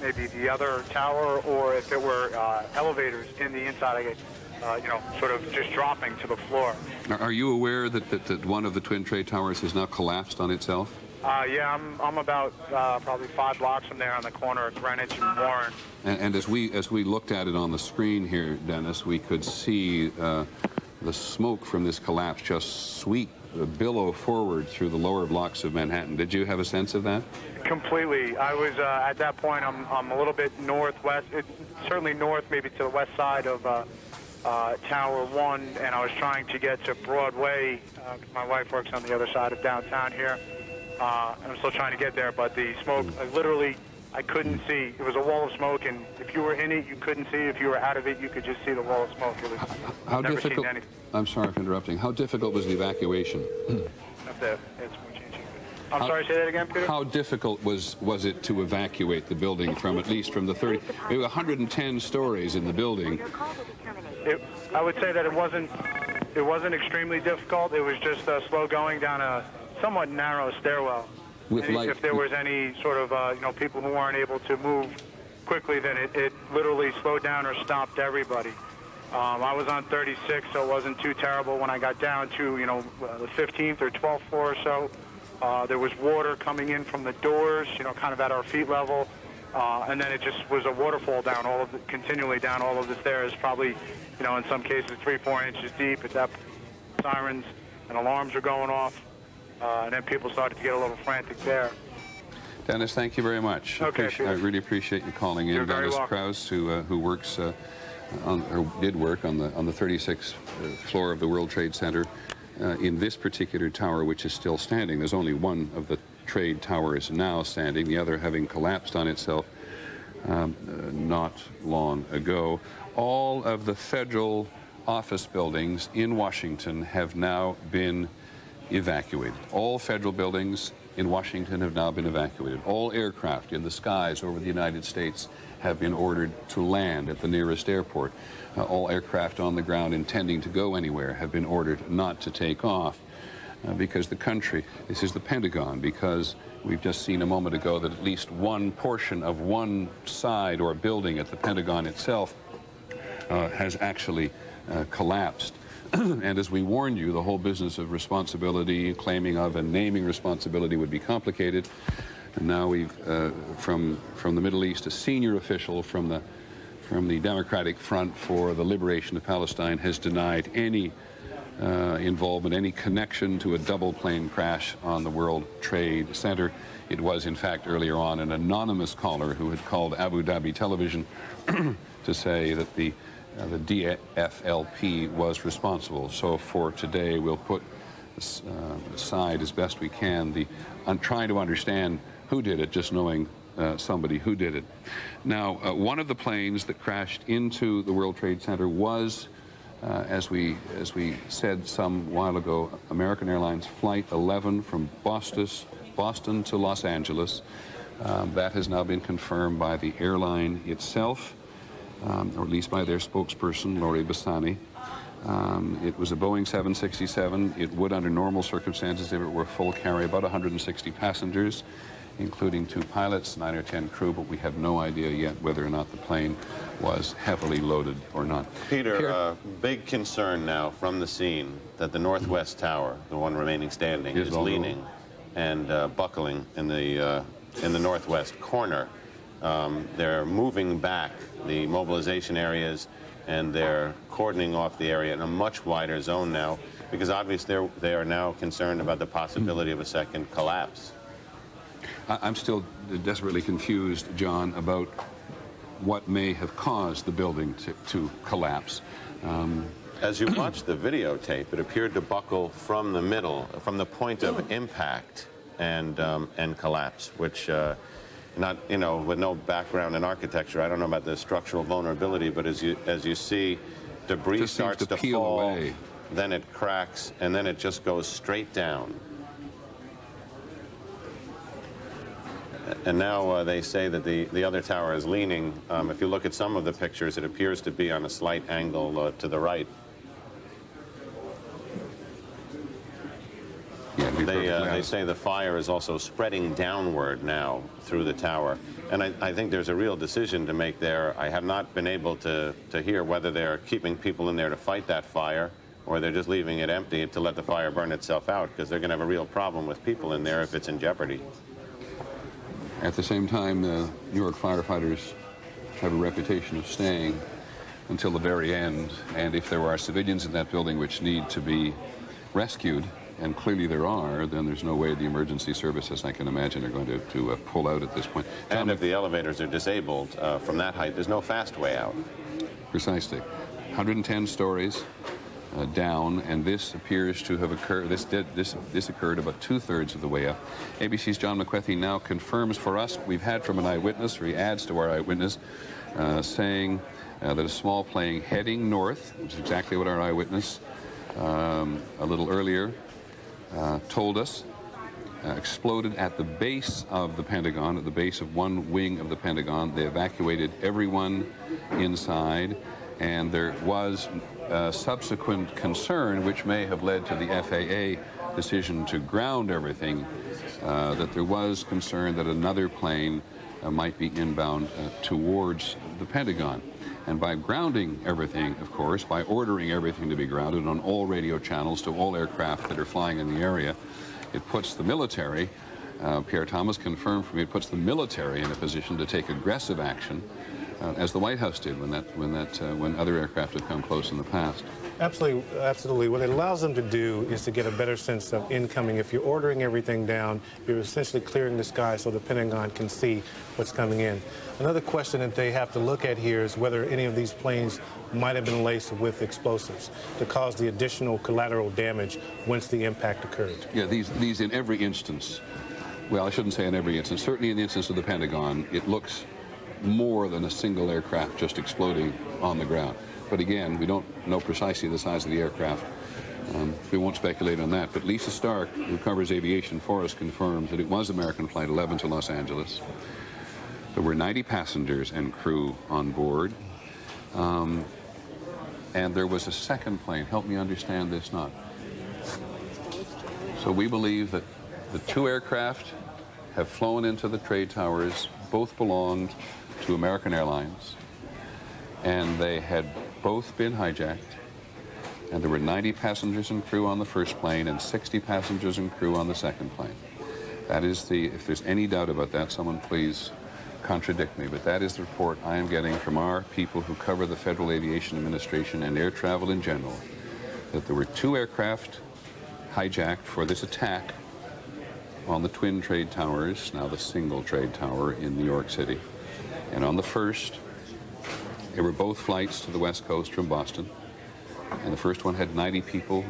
maybe the other tower or if it were elevators in the inside. Sort of just dropping to the floor. Are you aware that one of the Twin Trade Towers has now collapsed on itself? Yeah, I'm about probably 5 blocks from there on the corner of Greenwich and Warren. And as we looked at it on the screen here, Dennis, we could see the smoke from this collapse just billow forward through the lower blocks of Manhattan. Did you have a sense of that? Completely. I was at that point. I'm a little bit northwest. It's certainly north, maybe to the west side of Tower 1, and I was trying to get to Broadway. My wife works on the other side of downtown here. I'm still trying to get there, but the smoke, I couldn't see. It was a wall of smoke, and if you were in it, you couldn't see. If you were out of it, you could just see the wall of smoke. It was how never difficult? Seen anything. I'm sorry for interrupting. How difficult was the evacuation? I'm sorry, say that again, Peter? How difficult was it to evacuate the building from at least from the 30? There were 110 stories in the building. I would say that it wasn't It wasn't extremely difficult. It was just slow going down a somewhat narrow stairwell. With light. If there was any sort of, people who weren't able to move quickly, then it literally slowed down or stopped everybody. I was on 36, so it wasn't too terrible. When I got down to, the 15th or 12th floor or so, there was water coming in from the doors, kind of at our feet level. And then it just was a waterfall down continually down all of the stairs, probably, in some cases 3-4 inches deep. At that point, sirens and alarms were going off, and then people started to get a little frantic there. Dennis, thank you very much. Okay, I really appreciate you calling in. You're very Dennis welcome. Krause, who works or did work on the 36th floor of the World Trade Center in this particular tower, which is still standing. There's only one of the trade towers now standing, the other having collapsed on itself not long ago. All of the federal office buildings in Washington have now been evacuated. All federal buildings in Washington have now been evacuated. All aircraft in the skies over the United States have been ordered to land at the nearest airport. All aircraft on the ground intending to go anywhere have been ordered not to take off because the country, this is the Pentagon, because we've just seen a moment ago that at least one portion of one side or building at the Pentagon itself has actually collapsed. And as we warned you, the whole business of responsibility, claiming of and naming responsibility would be complicated. And now we've, from the Middle East, a senior official from the Democratic Front for the Liberation of Palestine has denied any involvement, any connection to a double plane crash on the World Trade Center. It was, in fact, earlier on an anonymous caller who had called Abu Dhabi television to say that the DFLP was responsible. So for today, we'll put aside as best we can I'm trying to understand who did it, just knowing somebody who did it. Now, one of the planes that crashed into the World Trade Center was, as we said some while ago, American Airlines Flight 11 from Boston to Los Angeles. That has now been confirmed by the airline itself, or at least by their spokesperson, Lori Bassani. It was a Boeing 767. It would, under normal circumstances, if it were full, carry about 160 passengers, including 2 pilots, 9 or 10 crew, but we have no idea yet whether or not the plane was heavily loaded or not. Peter, big concern now from the scene that the Northwest Tower, the one remaining standing, is leaning and buckling in the northwest corner. They're moving back the mobilization areas, and they're cordoning off the area in a much wider zone now, because obviously they are now concerned about the possibility of a second collapse. I'm still desperately confused, John, about what may have caused the building to collapse. As you watch the videotape, it appeared to buckle from the middle, from the point of impact and collapse, which, with no background in architecture, I don't know about the structural vulnerability, but as you see, debris starts to fall away. Then it cracks, and then it just goes straight down. And now they say that the other tower is leaning. If you look at some of the pictures, it appears to be on a slight angle to the right. They say the fire is also spreading downward now through the tower. And I think there's a real decision to make there. I have not been able to hear whether they're keeping people in there to fight that fire, or they're just leaving it empty to let the fire burn itself out, because they're going to have a real problem with people in there if it's in jeopardy. At the same time, New York firefighters have a reputation of staying until the very end. And if there are civilians in that building which need to be rescued, and clearly there are, then there's no way the emergency services, I can imagine, are going to pull out at this point. And if the elevators are disabled from that height, there's no fast way out. Precisely. 110 stories down, and this appears to have occurred. This occurred about 2/3 of the way up. ABC's John McWethy now confirms for us. We've had from an eyewitness, or he adds to our eyewitness, saying that a small plane heading north, which is exactly what our eyewitness a little earlier told us, exploded at the base of the Pentagon, at the base of one wing of the Pentagon. They evacuated everyone inside, and there was subsequent concern, which may have led to the FAA decision to ground everything, that there was concern that another plane might be inbound towards the Pentagon. And by grounding everything, of course, by ordering everything to be grounded on all radio channels to all aircraft that are flying in the area, it puts the military, Pierre Thomas confirmed for me, it puts the military in a position to take aggressive action, as the White House did when other aircraft have come close in the past. Absolutely, absolutely. What it allows them to do is to get a better sense of incoming. If you're ordering everything down, you're essentially clearing the sky so the Pentagon can see what's coming in. Another question that they have to look at here is whether any of these planes might have been laced with explosives to cause the additional collateral damage once the impact occurred. Yeah, these in every instance, well, I shouldn't say in every instance, certainly in the instance of the Pentagon, it looks more than a single aircraft just exploding on the ground. But again, we don't know precisely the size of the aircraft. We won't speculate on that. But Lisa Stark, who covers aviation for us, confirms that it was American Flight 11 to Los Angeles. There were 90 passengers and crew on board. And there was a second plane. Help me understand this now. So we believe that the two aircraft have flown into the trade towers. Both belonged to American Airlines. And they had both been hijacked, and there were 90 passengers and crew on the first plane and 60 passengers and crew on the second plane. That is if there's any doubt about that, someone please contradict me, but that is the report I am getting from our people who cover the Federal Aviation Administration and air travel in general, that there were two aircraft hijacked for this attack on the twin trade towers, now the single trade tower in New York City. And on the first, they were both flights to the West Coast from Boston, and the first one had 90 people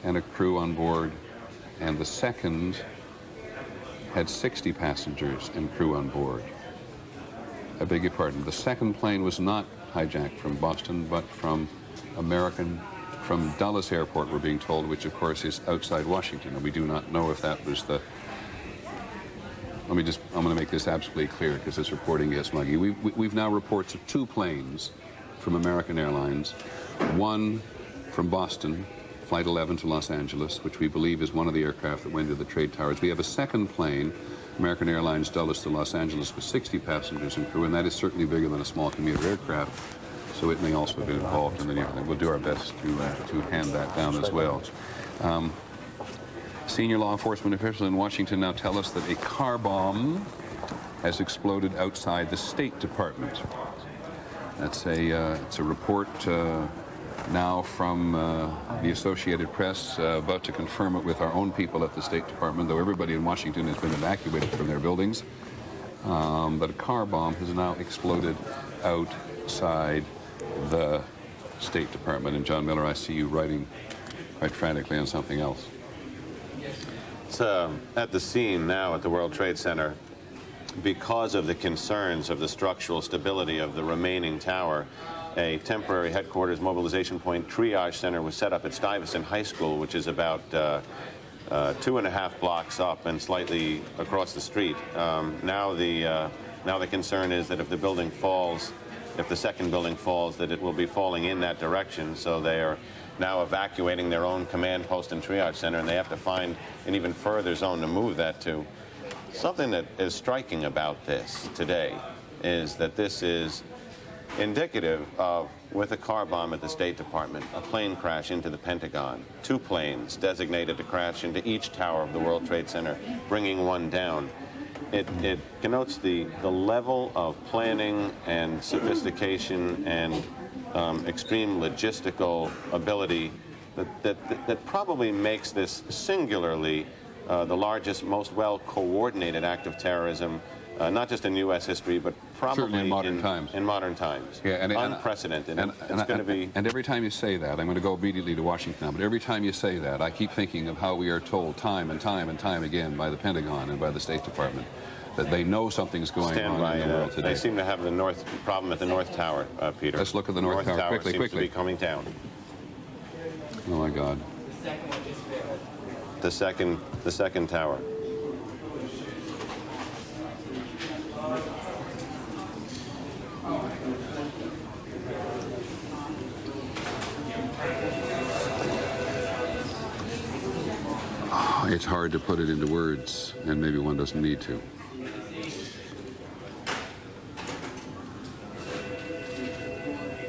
and a crew on board, and the second had 60 passengers and crew on board. I beg your pardon. The second plane was not hijacked from Boston, but from Dulles Airport, we're being told, which of course is outside Washington, and we do not know if that was the... I'm going to make this absolutely clear because this reporting gets muggy. We've now reports of two planes from American Airlines, one from Boston, Flight 11 to Los Angeles, which we believe is one of the aircraft that went to the trade towers. We have a second plane, American Airlines Dulles to Los Angeles, with 60 passengers and crew, and that is certainly bigger than a small commuter aircraft, so it may also have been involved in the near thing. We'll do our best to hand that down as well. Senior law enforcement officials in Washington now tell us that a car bomb has exploded outside the State Department. That's it's a report now from the Associated Press, about to confirm it with our own people at the State Department, though everybody in Washington has been evacuated from their buildings. But a car bomb has now exploded outside the State Department. And John Miller, I see you writing quite frantically on something else. It's at the scene now at the World Trade Center. Because of the concerns of the structural stability of the remaining tower, a temporary headquarters mobilization point triage center was set up at Stuyvesant High School, which is about 2.5 blocks up and slightly across the street. Now the concern is that if the building falls, if the second building falls, that it will be falling in that direction. So they are now evacuating their own command post and triage center, and they have to find an even further zone to move that to. Something that is striking about this today is that this is indicative of, with a car bomb at the State Department, a plane crash into the Pentagon, two planes designated to crash into each tower of the World Trade Center, bringing one down. It connotes the level of planning and sophistication and extreme logistical ability that probably makes this singularly the largest, most well-coordinated act of terrorism, not just in U.S. history, but probably in modern times. In modern times. Yeah, unprecedented. It's going to be. And every time you say that, I'm going to go immediately to Washington now, but every time you say that, I keep thinking of how we are told time and time and time again by the Pentagon and by the State Department that they know something's going on in the world today. They seem to have the problem at the North Tower, Peter. Let's look at the North Tower quickly. Seems to be coming down. Oh my God. The second tower. It's hard to put it into words, and maybe one doesn't need to.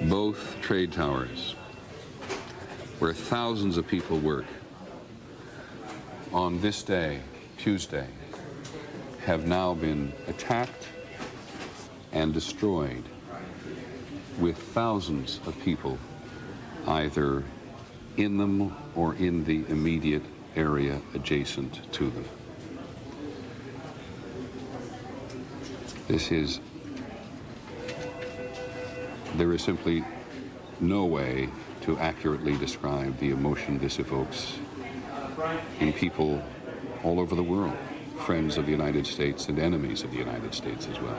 Both trade towers, where thousands of people work, on this day, Tuesday, have now been attacked and destroyed, with thousands of people either in them or in the immediate area adjacent to them. There is simply no way to accurately describe the emotion this evokes in people all over the world, friends of the United States and enemies of the United States as well.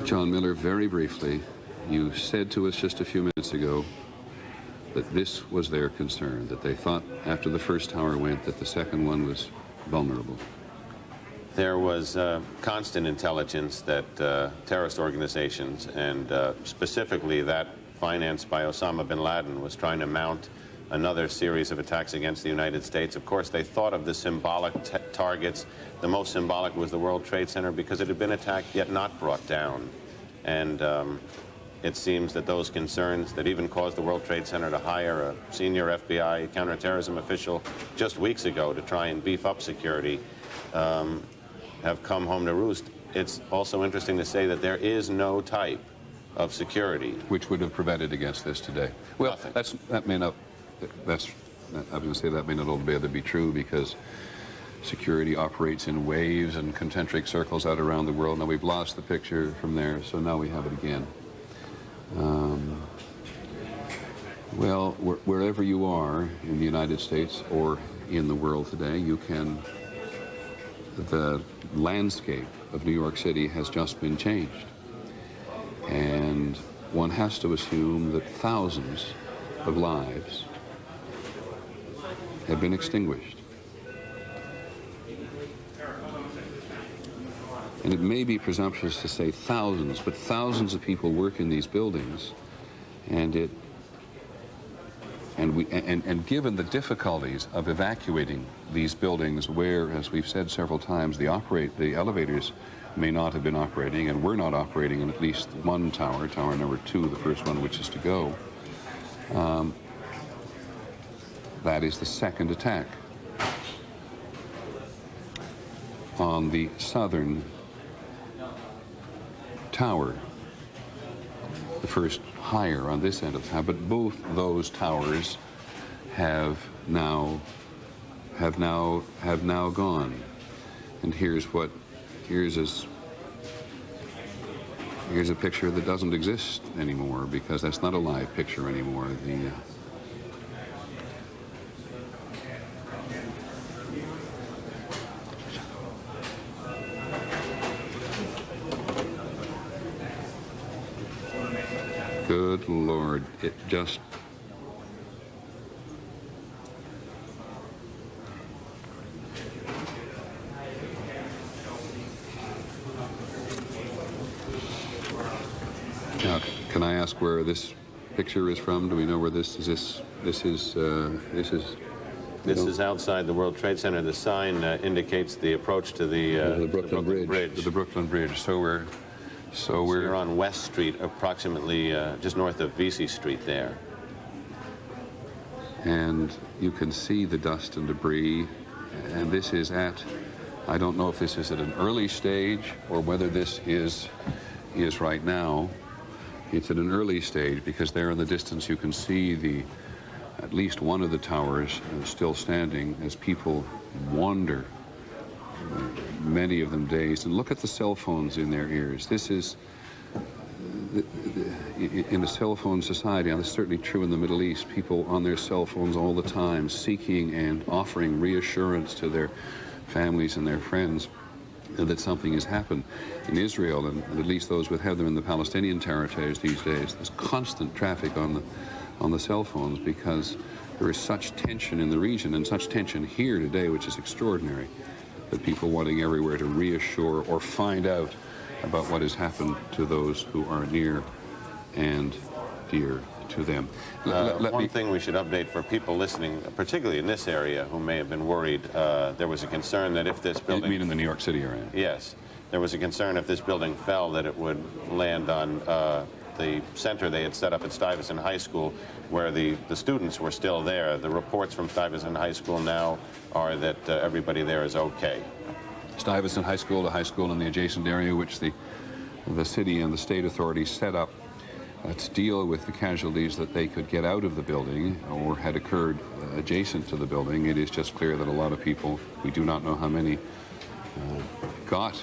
John Miller, very briefly, you said to us just a few minutes ago that this was their concern, that they thought after the first tower went that the second one was vulnerable. There was constant intelligence that terrorist organizations, and specifically that financed by Osama bin Laden, was trying to mount another series of attacks against the United States. Of course, they thought of the symbolic targets. The most symbolic was the World Trade Center because it had been attacked yet not brought down. And it seems that those concerns that even caused the World Trade Center to hire a senior FBI counterterrorism official just weeks ago to try and beef up security have come home to roost. It's also interesting to say that there is no type of security which would have prevented against this today. Well, that may not. I was going to say that may not altogether be true, because security operates in waves and concentric circles out around the world. Now we've lost the picture from there, so now we have it again. Well, wherever you are in the United States or in the world today, the landscape of New York City has just been changed. And one has to assume that thousands of lives have been extinguished. And it may be presumptuous to say thousands, but thousands of people work in these buildings, and given the difficulties of evacuating these buildings, where, as we've said several times, the elevators may not have been operating and were not operating in at least one tower, tower number 2, the first one which is to go. That is the second attack on the southern tower, the first higher on this end of town, but both those towers have now gone. And here's a picture that doesn't exist anymore, because that's not a live picture anymore. Good Lord, it just... Now, can I ask where this picture is from? Do we know where this is? This is outside the World Trade Center. The sign indicates the approach to the Brooklyn Bridge. To the Brooklyn Bridge. So we're on West Street, approximately just north of Vesey Street there. And you can see the dust and debris. And this is I don't know if this is at an early stage or whether this is right now. It's at an early stage, because there in the distance you can see at least one of the towers still standing as people wander, many of them dazed. And look at the cell phones in their ears. This is, in a cell phone society, and this is certainly true in the Middle East, people on their cell phones all the time, seeking and offering reassurance to their families and their friends that something has happened. In Israel, and at least those who have them in the Palestinian territories these days, there's constant traffic on the cell phones, because there is such tension in the region, and such tension here today, which is extraordinary, that people wanting everywhere to reassure or find out about what has happened to those who are near and dear to them. One thing we should update for people listening, particularly in this area, who may have been worried, there was a concern that if this building... You mean in the New York City area? Yes. There was a concern if this building fell that it would land on the center they had set up at Stuyvesant High School, where the students were still there. The reports from Stuyvesant High School now are that everybody there is okay. Stuyvesant High School, the high school in the adjacent area, which the city and the state authorities set up to deal with the casualties that they could get out of the building or had occurred adjacent to the building. It is just clear that a lot of people, we do not know how many, got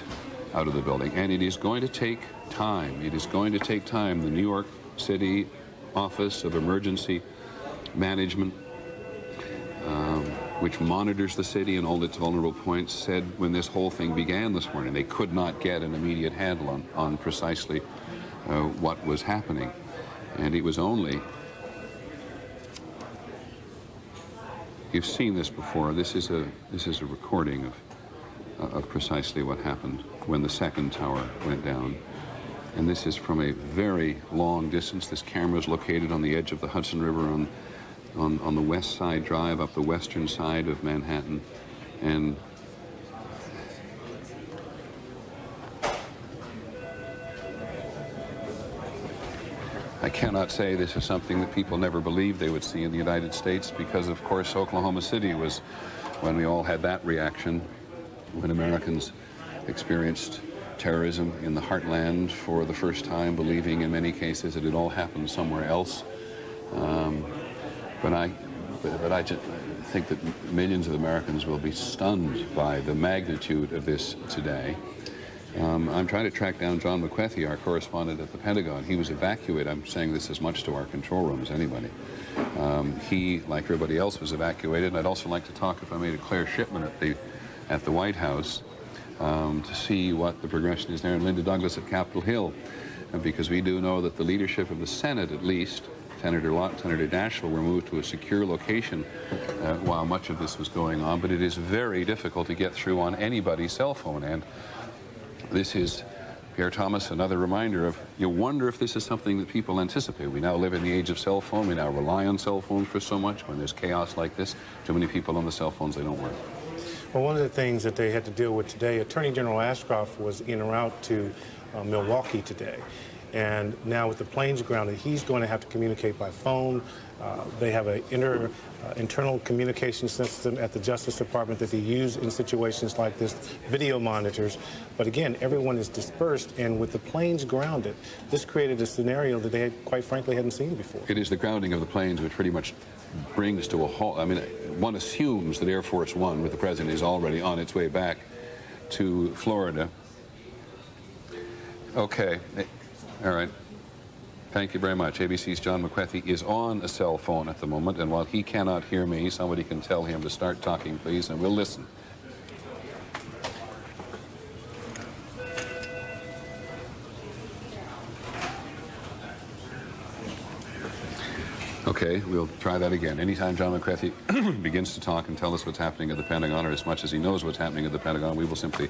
out of the building. And it is going to take time. It is going to take time. The New York City Office of Emergency Management, which monitors the city and all its vulnerable points, said when this whole thing began this morning, they could not get an immediate handle on precisely what was happening. And it was only, you've seen this before, this is a recording of precisely what happened when the second tower went down. And this is from a very long distance. This camera is located on the edge of the Hudson River on the West Side Drive, up the western side of Manhattan. And I cannot say this is something that people never believed they would see in the United States, because, of course, Oklahoma City was when we all had that reaction, when Americans experienced terrorism in the heartland for the first time, believing in many cases that it all happened somewhere else. But I just think that millions of Americans will be stunned by the magnitude of this today. I'm trying to track down John McWethy, our correspondent at the Pentagon. He was evacuated. I'm saying this as much to our control room as anybody. He, like everybody else, was evacuated. And I'd also like to talk, if I may, to Claire Shipman at the White House to see what the progression is there, and Linda Douglas at Capitol Hill, because we do know that the leadership of the Senate, at least, Senator Lott, Senator Daschle, were moved to a secure location while much of this was going on. But it is very difficult to get through on anybody's cell phone. And this is, Pierre Thomas, another reminder of, you wonder if this is something that people anticipate. We now live in the age of cell phone. We now rely on cell phones for so much. When there's chaos like this, too many people on the cell phones, they don't work. Well, one of the things that they had to deal with today, Attorney General Ashcroft was en route to Milwaukee today. And now with the planes grounded, he's going to have to communicate by phone. They have an internal communication system at the Justice Department that they use in situations like this, video monitors. But again, everyone is dispersed, and with the planes grounded, this created a scenario that they, quite frankly, hadn't seen before. It is the grounding of the planes which pretty much brings to a halt. I mean, one assumes that Air Force One, with the president, is already on its way back to Florida. Okay. All right. Thank you very much. ABC's John McWethy is on a cell phone at the moment, and while he cannot hear me, somebody can tell him to start talking, please, and we'll listen. Okay, we'll try that again. Anytime John McWethy begins to talk and tell us what's happening at the Pentagon, or as much as he knows what's happening at the Pentagon, we will simply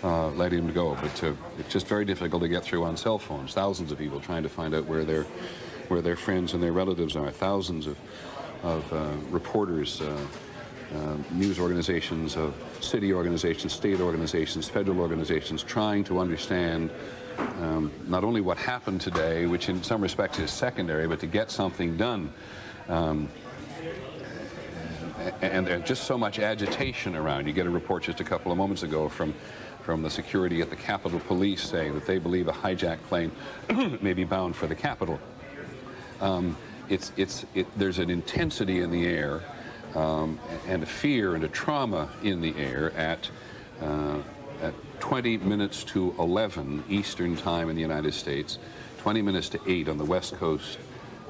let him go. But it's just very difficult to get through on cell phones. Thousands of people trying to find out where their friends and their relatives are. Thousands of reporters, news organizations, city organizations, state organizations, federal organizations, trying to understand not only what happened today, which in some respects is secondary, but to get something done. And there's just so much agitation around. You get a report just a couple of moments ago from the security at the Capitol Police saying that they believe a hijacked plane may be bound for the Capitol. There's an intensity in the air and a fear and a trauma in the air at 20 minutes to 11 Eastern time in the United States, 20 minutes to 8 on the West Coast,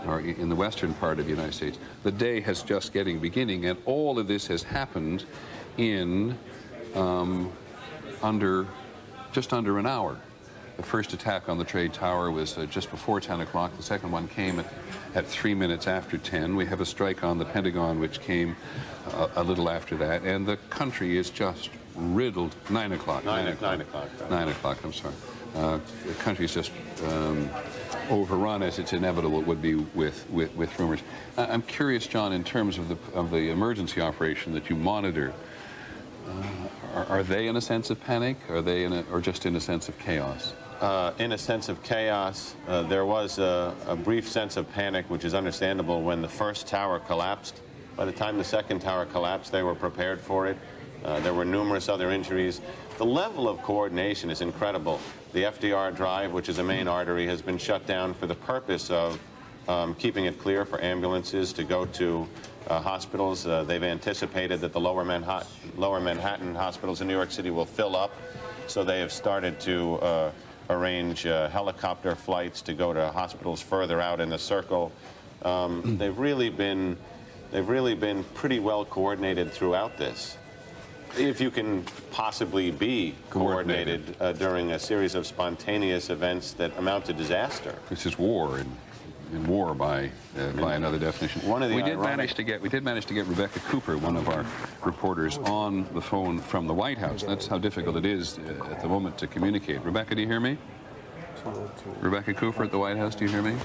or in the western part of the United States. The day has just beginning, and all of this has happened in just under an hour. The first attack on the Trade Tower was just before 10 o'clock. The second one came at 3 minutes after 10. We have a strike on the Pentagon, which came a little after that, and the country is just riddled. 9 o'clock. 9 o'clock. Right. 9 o'clock, I'm sorry. The country's just overrun, as it's inevitable it would be with rumors. I'm curious, John, in terms of the emergency operation that you monitor, are they in a sense of panic? Are they or just in a sense of chaos? In a sense of chaos. There was a brief sense of panic, which is understandable when the first tower collapsed. By the time the second tower collapsed, they were prepared for it. There were numerous other injuries. The level of coordination is incredible. The FDR Drive, which is a main artery, has been shut down for the purpose of keeping it clear for ambulances to go to hospitals. They've anticipated that the lower Manhattan hospitals in New York City will fill up, so they have started to arrange helicopter flights to go to hospitals further out in the circle. They've really been pretty well coordinated throughout this. If you can possibly be coordinated during a series of spontaneous events that amount to disaster. This is war, and war by another definition. We did manage to get Rebecca Cooper, one of our reporters, on the phone from the White House. That's how difficult it is at the moment to communicate. Rebecca, do you hear me? Rebecca Cooper at the White House, do you hear me?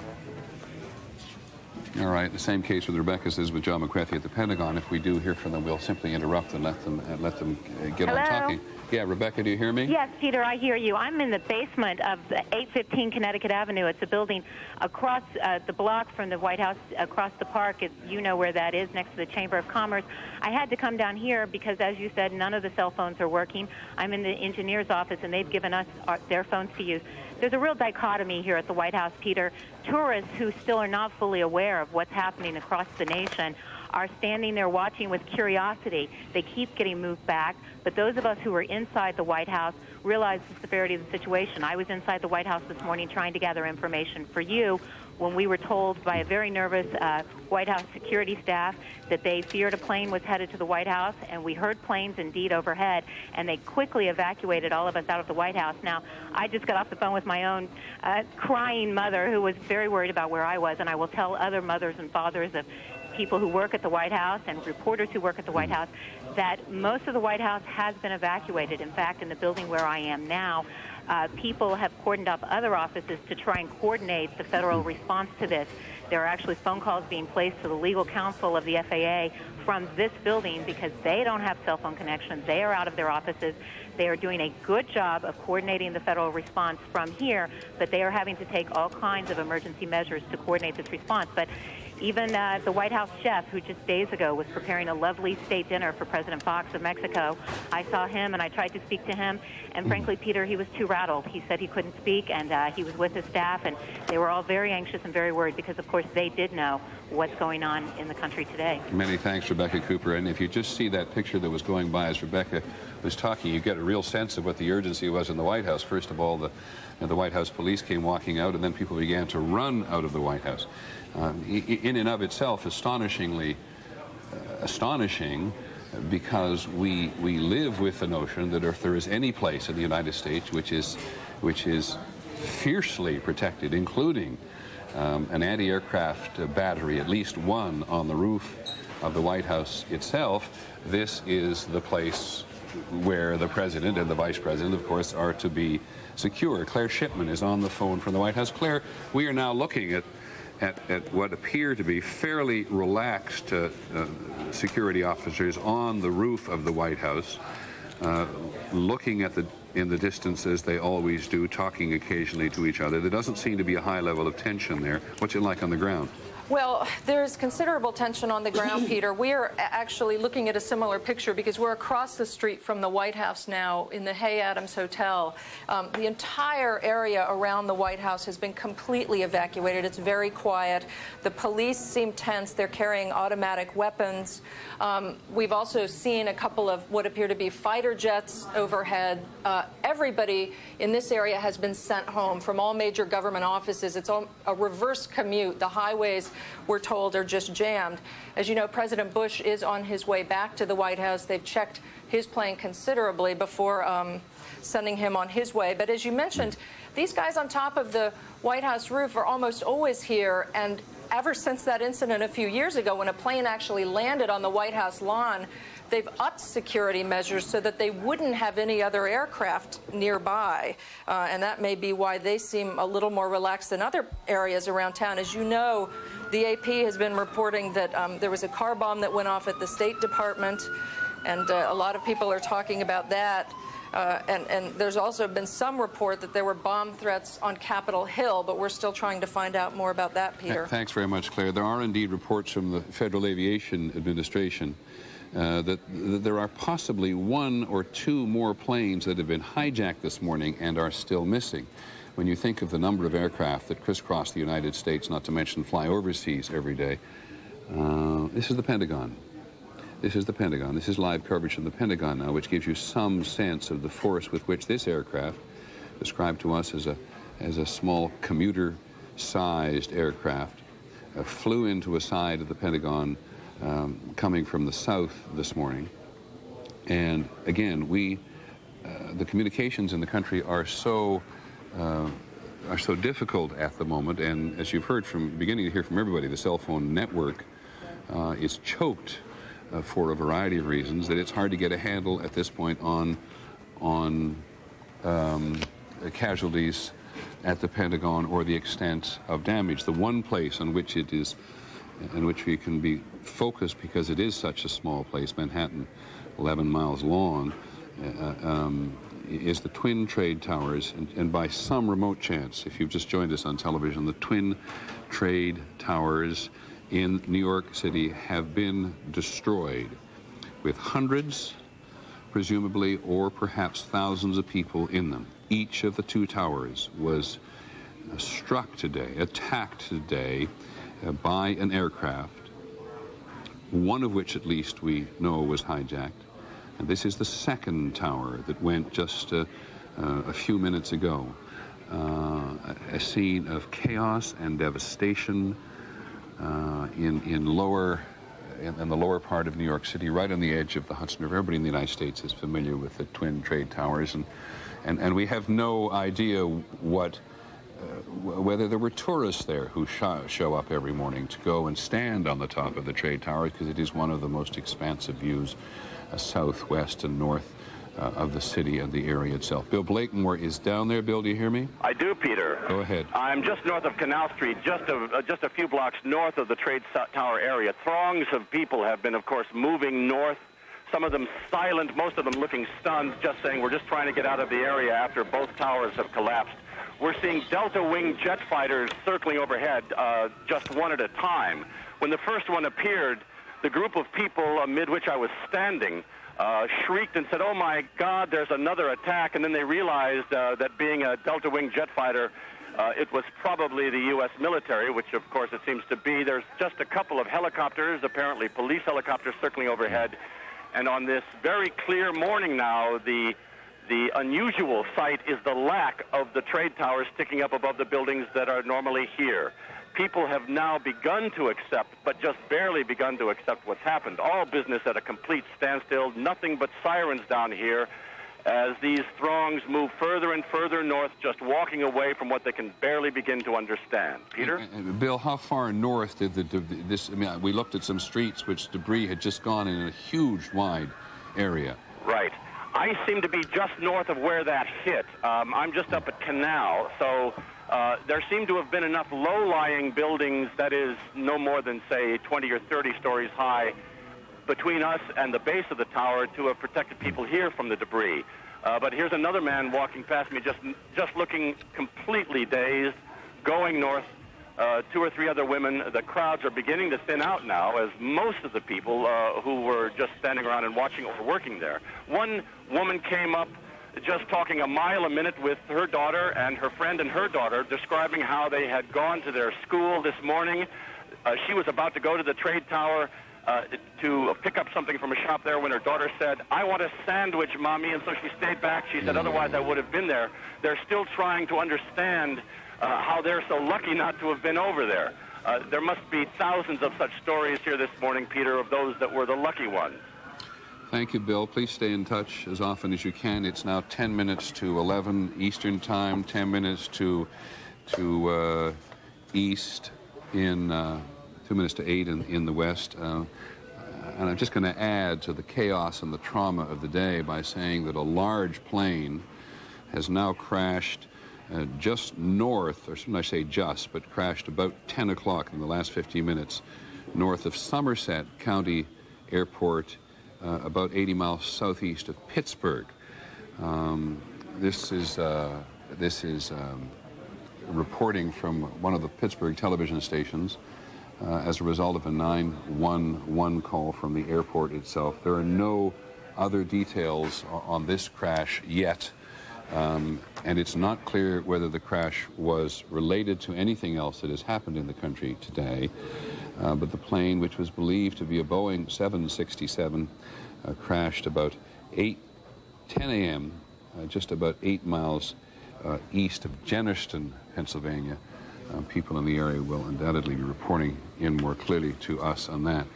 All right, the same case with Rebecca as with John McCarthy at the Pentagon. If we do hear from them, we'll simply interrupt and let them get on talking. Yeah, Rebecca, do you hear me? Yes, Peter, I hear you. I'm in the basement of the 815 Connecticut Avenue. It's a building across the block from the White House, across the park. You know where that is, next to the Chamber of Commerce. I had to come down here because, as you said, none of the cell phones are working. I'm in the engineer's office, and they've given us their phones to use. There's a real dichotomy here at the White House, Peter. Tourists who still are not fully aware of what's happening across the nation are standing there watching with curiosity. They keep getting moved back, but those of us who are inside the White House realize the severity of the situation. I was inside the White House this morning trying to gather information for you when we were told by a very nervous White House security staff that they feared a plane was headed to the White House, and we heard planes indeed overhead, and they quickly evacuated all of us out of the White House. Now, I just got off the phone with my own crying mother who was very worried about where I was, and I will tell other mothers and fathers of people who work at the White House and reporters who work at the White House that most of the White House has been evacuated. In fact, in the building where I am now, people have cordoned up other offices to try and coordinate the federal response to this. There are actually phone calls being placed to the legal counsel of the FAA from this building because they don't have cell phone connections. They are out of their offices. They are doing a good job of coordinating the federal response from here, but they are having to take all kinds of emergency measures to coordinate this response. But even the White House chef, who just days ago was preparing a lovely state dinner for President Fox of Mexico, I saw him and I tried to speak to him. And frankly, Peter, he was too rattled. He said he couldn't speak, and he was with his staff, and they were all very anxious and very worried because, of course, they did know what's going on in the country today. Many thanks, Rebecca Cooper. And if you just see that picture that was going by as Rebecca was talking, you get a real sense of what the urgency was in the White House. First of all, the White House police came walking out, and then people began to run out of the White House. In and of itself, astonishingly astonishing, because we live with the notion that if there is any place in the United States which is fiercely protected, including an anti-aircraft battery, at least one on the roof of the White House itself, this is the place where the president and the vice president, of course, are to be secure. Claire Shipman is on the phone from the White House. Claire, we are now looking at what appear to be fairly relaxed security officers on the roof of the White House, looking at in the distance as they always do, talking occasionally to each other. There doesn't seem to be a high level of tension there. What's it like on the ground? Well, there's considerable tension on the ground, Peter. We are actually looking at a similar picture because we're across the street from the White House now in the Hay Adams Hotel. The entire area around the White House has been completely evacuated. It's very quiet. The police seem tense. They're carrying automatic weapons. We've also seen a couple of what appear to be fighter jets overhead. Everybody in this area has been sent home from all major government offices. It's a reverse commute. The highways, we're told, are just jammed. As you know, President Bush is on his way back to the White House. They've checked his plane considerably before sending him on his way. But as you mentioned, these guys on top of the White House roof are almost always here. And ever since that incident a few years ago when a plane actually landed on the White House lawn, they've upped security measures so that they wouldn't have any other aircraft nearby. And that may be why they seem a little more relaxed than other areas around town. As you know, the AP has been reporting that there was a car bomb that went off at the State Department, and a lot of people are talking about that. And there's also been some report that there were bomb threats on Capitol Hill, but we're still trying to find out more about that, Peter. Thanks very much, Claire. There are indeed reports from the Federal Aviation Administration that there are possibly 1 or 2 more planes that have been hijacked this morning and are still missing. When you think of the number of aircraft that crisscross the United States, not to mention fly overseas every day, this is the Pentagon. This is the Pentagon. This is live coverage from the Pentagon now, which gives you some sense of the force with which this aircraft, described to us as a small commuter-sized aircraft, flew into a side of the Pentagon coming from the south this morning. And again, the communications in the country are so difficult at the moment, and as you've heard beginning to hear from everybody, the cell phone network is choked for a variety of reasons, that it's hard to get a handle at this point on casualties at the Pentagon or the extent of damage. The one place in which we can be focused, because it is such a small place, Manhattan, 11 miles long, is the Twin Trade Towers, and by some remote chance, if you've just joined us on television, the Twin Trade Towers in New York City have been destroyed, with hundreds, presumably, or perhaps thousands of people in them. Each of the 2 towers was struck today, attacked today by an aircraft, one of which at least we know was hijacked. And this is the second tower that went just a few minutes ago. A scene of chaos and devastation in the lower part of New York City, right on the edge of the Hudson River. Everybody in the United States is familiar with the Twin Trade Towers, and we have no idea whether there were tourists there who show up every morning to go and stand on the top of the trade towers, because it is one of the most expansive views southwest and north of the city and the area itself. Bill Blakemore is down there. Bill, do you hear me? I do, Peter. Go ahead. I'm just north of Canal Street, just a few blocks north of the Trade Tower area. Throngs of people have been, of course, moving north, some of them silent, most of them looking stunned, just saying, we're just trying to get out of the area after both towers have collapsed. We're seeing Delta-wing jet fighters circling overhead, just one at a time. When the first one appeared, the group of people amid which I was standing shrieked and said, oh my God, there's another attack, and then they realized that being a Delta-wing jet fighter, it was probably the U.S. military, which of course it seems to be. There's just a couple of helicopters, apparently police helicopters, circling overhead, and on this very clear morning now, the unusual sight is the lack of the trade towers sticking up above the buildings that are normally here. People have now begun to accept, but just barely begun to accept what's happened. All business at a complete standstill, nothing but sirens down here as these throngs move further and further north, just walking away from what they can barely begin to understand. Peter? Bill, how far north did this, I mean, we looked at some streets which debris had just gone in a huge, wide area. Right. I seem to be just north of where that hit. I'm just up at Canal, so there seem to have been enough low-lying buildings, that is no more than, say, 20 or 30 stories high, between us and the base of the tower to have protected people here from the debris. But here's another man walking past me, just looking completely dazed, going north. 2 or 3 other women. The crowds are beginning to thin out now, as most of the people who were just standing around and watching were working there. One woman came up just talking a mile a minute with her daughter and her friend and her daughter, describing how they had gone to their school this morning. She was about to go to the trade tower to pick up something from a shop there when her daughter said, I want a sandwich, Mommy, and so she stayed back. She said, otherwise I would have been there. They're still trying to understand how they're so lucky not to have been over there. There must be thousands of such stories here this morning, Peter, of those that were the lucky ones. Thank you, Bill. Please stay in touch as often as you can. It's now 10 minutes to 11 Eastern Time, 10 minutes to East, in 2 minutes to 8 in the West. and I'm just going to add to the chaos and the trauma of the day by saying that a large plane has now crashed just north, or shouldn't I say just, but crashed about 10 o'clock in the last 15 minutes, north of Somerset County Airport, about 80 miles southeast of Pittsburgh. This is reporting from one of the Pittsburgh television stations as a result of a 911 call from the airport itself. There are no other details on this crash yet. And it's not clear whether the crash was related to anything else that has happened in the country today. But the plane, which was believed to be a Boeing 767, crashed about 10 a.m., just about 8 miles east of Jennerston, Pennsylvania. People in the area will undoubtedly be reporting in more clearly to us on that.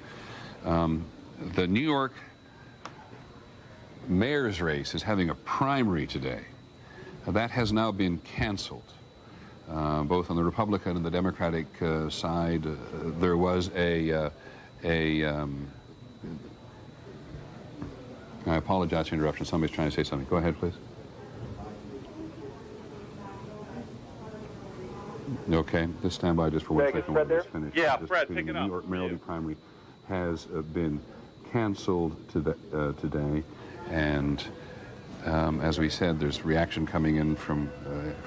The New York mayor's race is having a primary today. That has now been canceled. Both on the Republican and the Democratic side, there was I apologize for interruption. Somebody's trying to say something. Go ahead, please. Okay, just stand by just for 1 second. Fred there? Yeah, Fred, pick it up. The New York Mayoralty primary has been canceled today, and as we said, there's reaction coming in from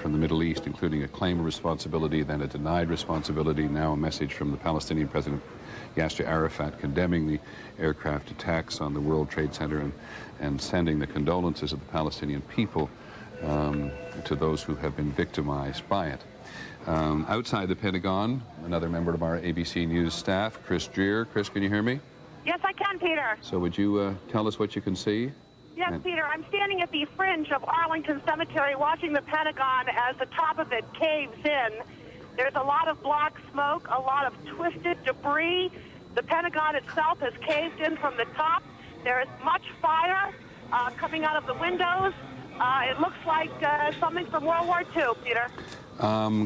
the Middle East, including a claim of responsibility, then a denied responsibility, now a message from the Palestinian President Yasser Arafat condemning the aircraft attacks on the World Trade Center and sending the condolences of the Palestinian people to those who have been victimized by it. Outside the Pentagon, another member of our ABC News staff, Chris Dreer. Chris, can you hear me? Yes, I can, Peter. So would you tell us what you can see? Yes, Peter. I'm standing at the fringe of Arlington Cemetery watching the Pentagon as the top of it caves in. There's a lot of black smoke, a lot of twisted debris. The Pentagon itself has caved in from the top. There is much fire coming out of the windows. It looks like something from World War II, Peter.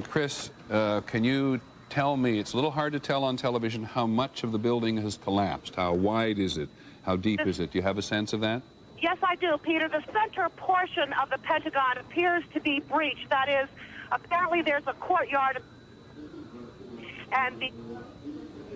Chris, can you tell me, it's a little hard to tell on television, how much of the building has collapsed? How wide is it? How deep is it? Do you have a sense of that? Yes, I do, Peter. The center portion of the Pentagon appears to be breached. That is, apparently there's a courtyard, and the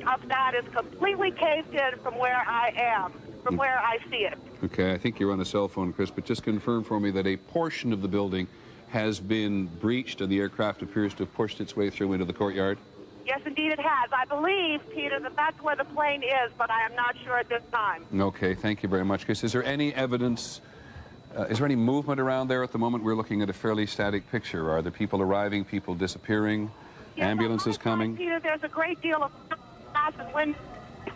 of that is completely caved in from where I am, from where I see it. Okay, I think you're on a cell phone, Chris, but just confirm for me that a portion of the building has been breached and the aircraft appears to have pushed its way through into the courtyard? Yes, indeed it has. I believe, Peter, that that's where the plane is, but I am not sure at this time. Okay, thank you very much, Chris. Is there any evidence, is there any movement around there at the moment? We're looking at a fairly static picture. Are there people arriving, people disappearing, ambulances coming? Peter, there's a great deal of glass and wind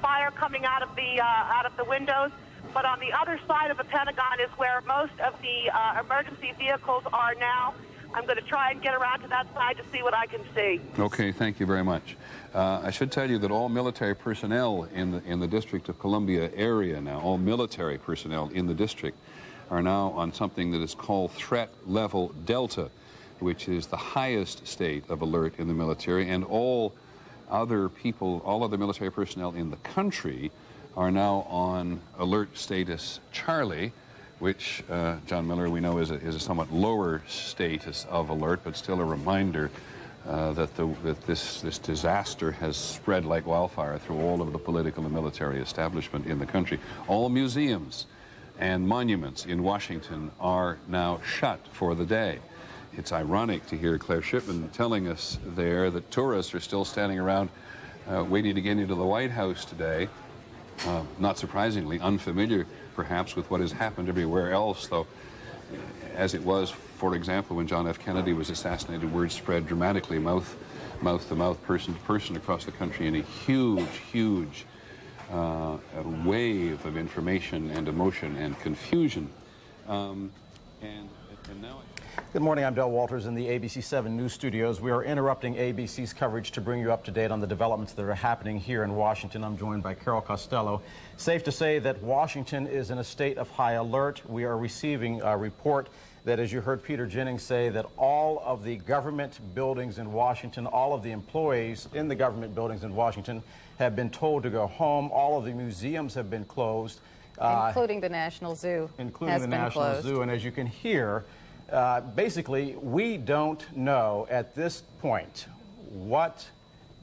fire coming out of the windows, but on the other side of the Pentagon is where most of the emergency vehicles are now. I'm going to try and get around to that side to see what I can see. Okay, thank you very much. I should tell you that all military personnel in the District of Columbia area now, all military personnel in the district, are now on something that is called Threat Level Delta, which is the highest state of alert in the military, and all other military personnel in the country are now on alert status Charlie, which, John Miller, we know is a somewhat lower status of alert, but still a reminder that this disaster has spread like wildfire through all of the political and military establishment in the country. All museums and monuments in Washington are now shut for the day. It's ironic to hear Claire Shipman telling us there that tourists are still standing around waiting to get into the White House today. Not surprisingly, unfamiliar perhaps with what has happened everywhere else, though, as it was, for example, when John F. Kennedy was assassinated, word spread dramatically, mouth to mouth, person to person across the country in a huge wave of information and emotion and confusion. And now... Good morning, I'm Del Walters in the ABC 7 News Studios. We are interrupting ABC's coverage to bring you up to date on the developments that are happening here in Washington. I'm joined by Carol Costello. Safe to say that Washington is in a state of high alert. We are receiving a report that, as you heard Peter Jennings say, that all of the government buildings in Washington, all of the employees in the government buildings in Washington have been told to go home. All of the museums have been closed. Including the National Zoo. Including the National Zoo. And as you can hear, basically, we don't know at this point what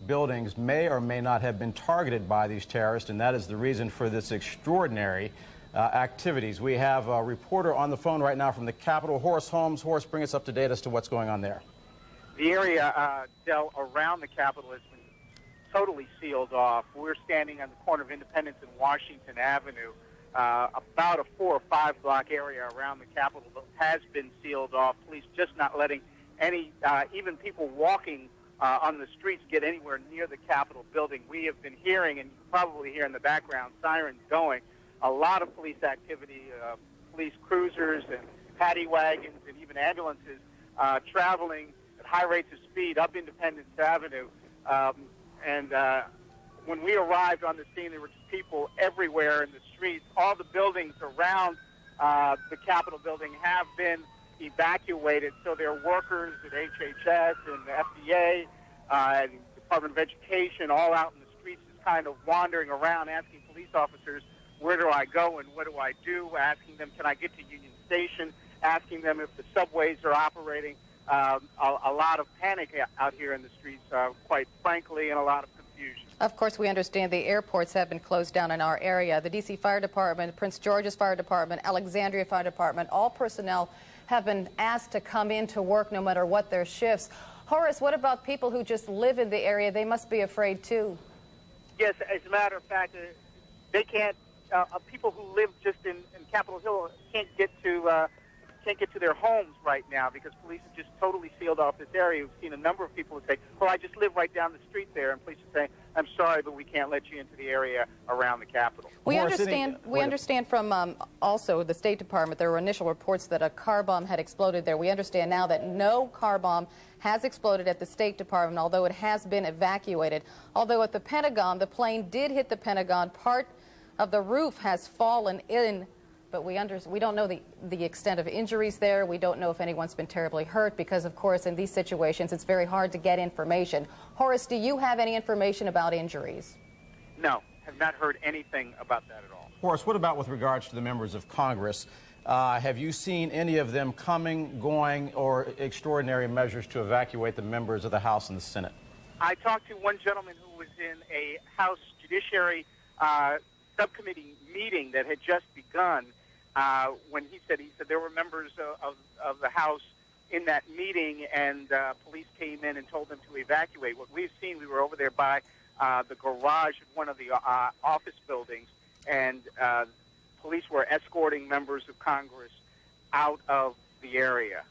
buildings may or may not have been targeted by these terrorists, and that is the reason for this extraordinary activities. We have a reporter on the phone right now from the Capitol, Horace Holmes. Horace, bring us up to date as to what's going on there. The area, Del, around the Capitol has been totally sealed off. We're standing on the corner of Independence and Washington Avenue. About a 4 or 5 block area around the Capitol has been sealed off. Police just not letting any, even people walking on the streets get anywhere near the Capitol building. We have been hearing, and you can probably hear in the background, sirens going. A lot of police activity, police cruisers and paddy wagons and even ambulances traveling at high rates of speed up Independence Avenue. When we arrived on the scene, there were just people everywhere in the streets. All the buildings around the Capitol building have been evacuated, so there are workers at HHS and the FDA and the Department of Education all out in the streets just kind of wandering around asking police officers, where do I go and what do I do, asking them, can I get to Union Station, asking them if the subways are operating. A lot of panic out here in the streets, quite frankly, and a lot of confusion. Of course, we understand the airports have been closed down in our area. The D.C. Fire Department, Prince George's Fire Department, Alexandria Fire Department, all personnel have been asked to come in to work no matter what their shifts. Horace, what about people who just live in the area? They must be afraid, too. Yes, as a matter of fact, they can't, people who live just in Capitol Hill can't get to their homes right now because police have just totally sealed off this area. We've seen a number of people who say, well, I just live right down the street there, and police are saying, I'm sorry, but we can't let you into the area around the Capitol. We understand from also the State Department, there were initial reports that a car bomb had exploded there. We understand now that no car bomb has exploded at the State Department, although it has been evacuated. Although at the Pentagon, the plane did hit the Pentagon. Part of the roof has fallen in, but we don't know the extent of injuries there. We don't know if anyone's been terribly hurt because, of course, in these situations, it's very hard to get information. Horace, do you have any information about injuries? No, have not heard anything about that at all. Horace, what about with regards to the members of Congress? Have you seen any of them coming, going, or extraordinary measures to evacuate the members of the House and the Senate? I talked to one gentleman who was in a House Judiciary subcommittee meeting that had just begun. When he said there were members of the House in that meeting, and police came in and told them to evacuate. What we've seen, we were over there by the garage of one of the office buildings, and police were escorting members of Congress out of the area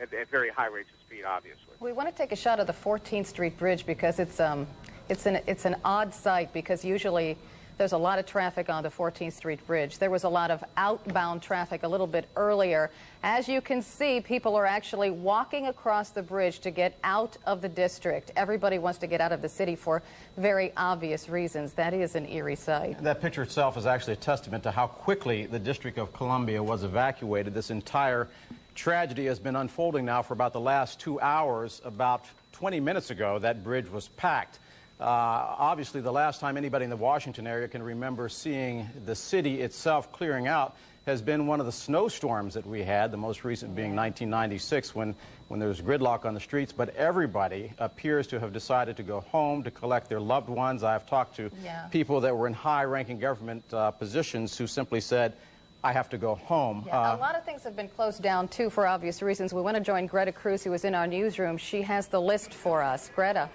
at very high rates of speed, obviously. We want to take a shot of the 14th Street Bridge because it's an odd sight because usually there's a lot of traffic on the 14th Street Bridge. There was a lot of outbound traffic a little bit earlier. As you can see, people are actually walking across the bridge to get out of the district. Everybody wants to get out of the city for very obvious reasons. That is an eerie sight. That picture itself is actually a testament to how quickly the District of Columbia was evacuated. This entire tragedy has been unfolding now for about the last 2 hours. About 20 minutes ago, that bridge was packed. Obviously, the last time anybody in the Washington area can remember seeing the city itself clearing out has been one of the snowstorms that we had, the most recent being 1996 when there was gridlock on the streets. But everybody appears to have decided to go home to collect their loved ones. I've talked to people that were in high-ranking government positions who simply said, I have to go home. Yeah, a lot of things have been closed down, too, for obvious reasons. We want to join Greta Cruz, who is in our newsroom. She has the list for us. Greta.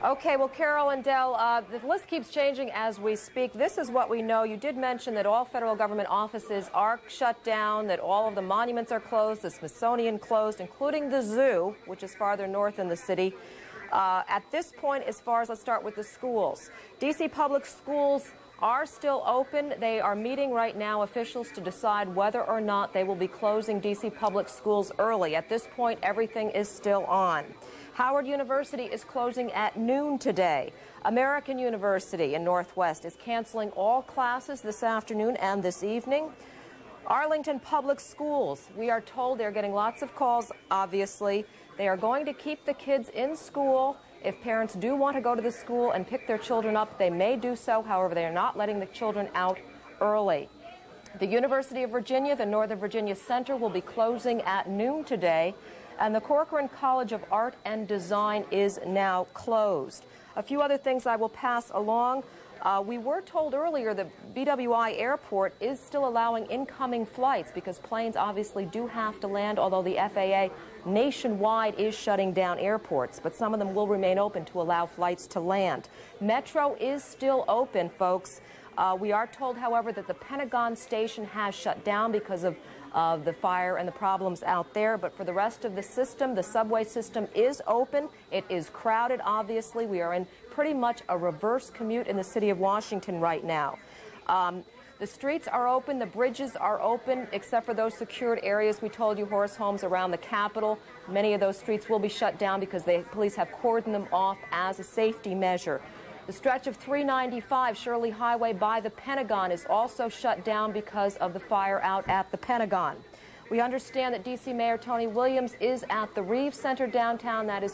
Okay, well, Carol and Del, the list keeps changing as we speak. This is what we know. You did mention that all federal government offices are shut down, that all of the monuments are closed, the Smithsonian closed, including the zoo, which is farther north in the city. At this point, as far as, let's start with the schools. D.C. public schools are still open. They are meeting right now, officials, to decide whether or not they will be closing D.C. public schools early. At this point, everything is still on. Howard University is closing at noon today. American University in Northwest is canceling all classes this afternoon and this evening. Arlington Public Schools, we are told they're getting lots of calls, obviously. They are going to keep the kids in school. If parents do want to go to the school and pick their children up, they may do so. However, they are not letting the children out early. The University of Virginia, the Northern Virginia Center, will be closing at noon today, and the Corcoran College of Art and Design is now closed. A few other things I will pass along. We were told earlier that BWI Airport is still allowing incoming flights because planes obviously do have to land, although the FAA nationwide is shutting down airports, but some of them will remain open to allow flights to land. Metro is still open, folks. We are told, however, that the Pentagon station has shut down because of the fire and the problems out there. But for the rest of the system, the subway system is open. It is crowded, obviously. We are in pretty much a reverse commute in the city of Washington right now. The streets are open. The bridges are open, except for those secured areas. We told you, Horace Holmes, around the Capitol. Many of those streets will be shut down because the police have cordoned them off as a safety measure. The stretch of 395 Shirley Highway by the Pentagon is also shut down because of the fire out at the Pentagon. We understand that D.C. Mayor Tony Williams is at the Reeves Center downtown. That is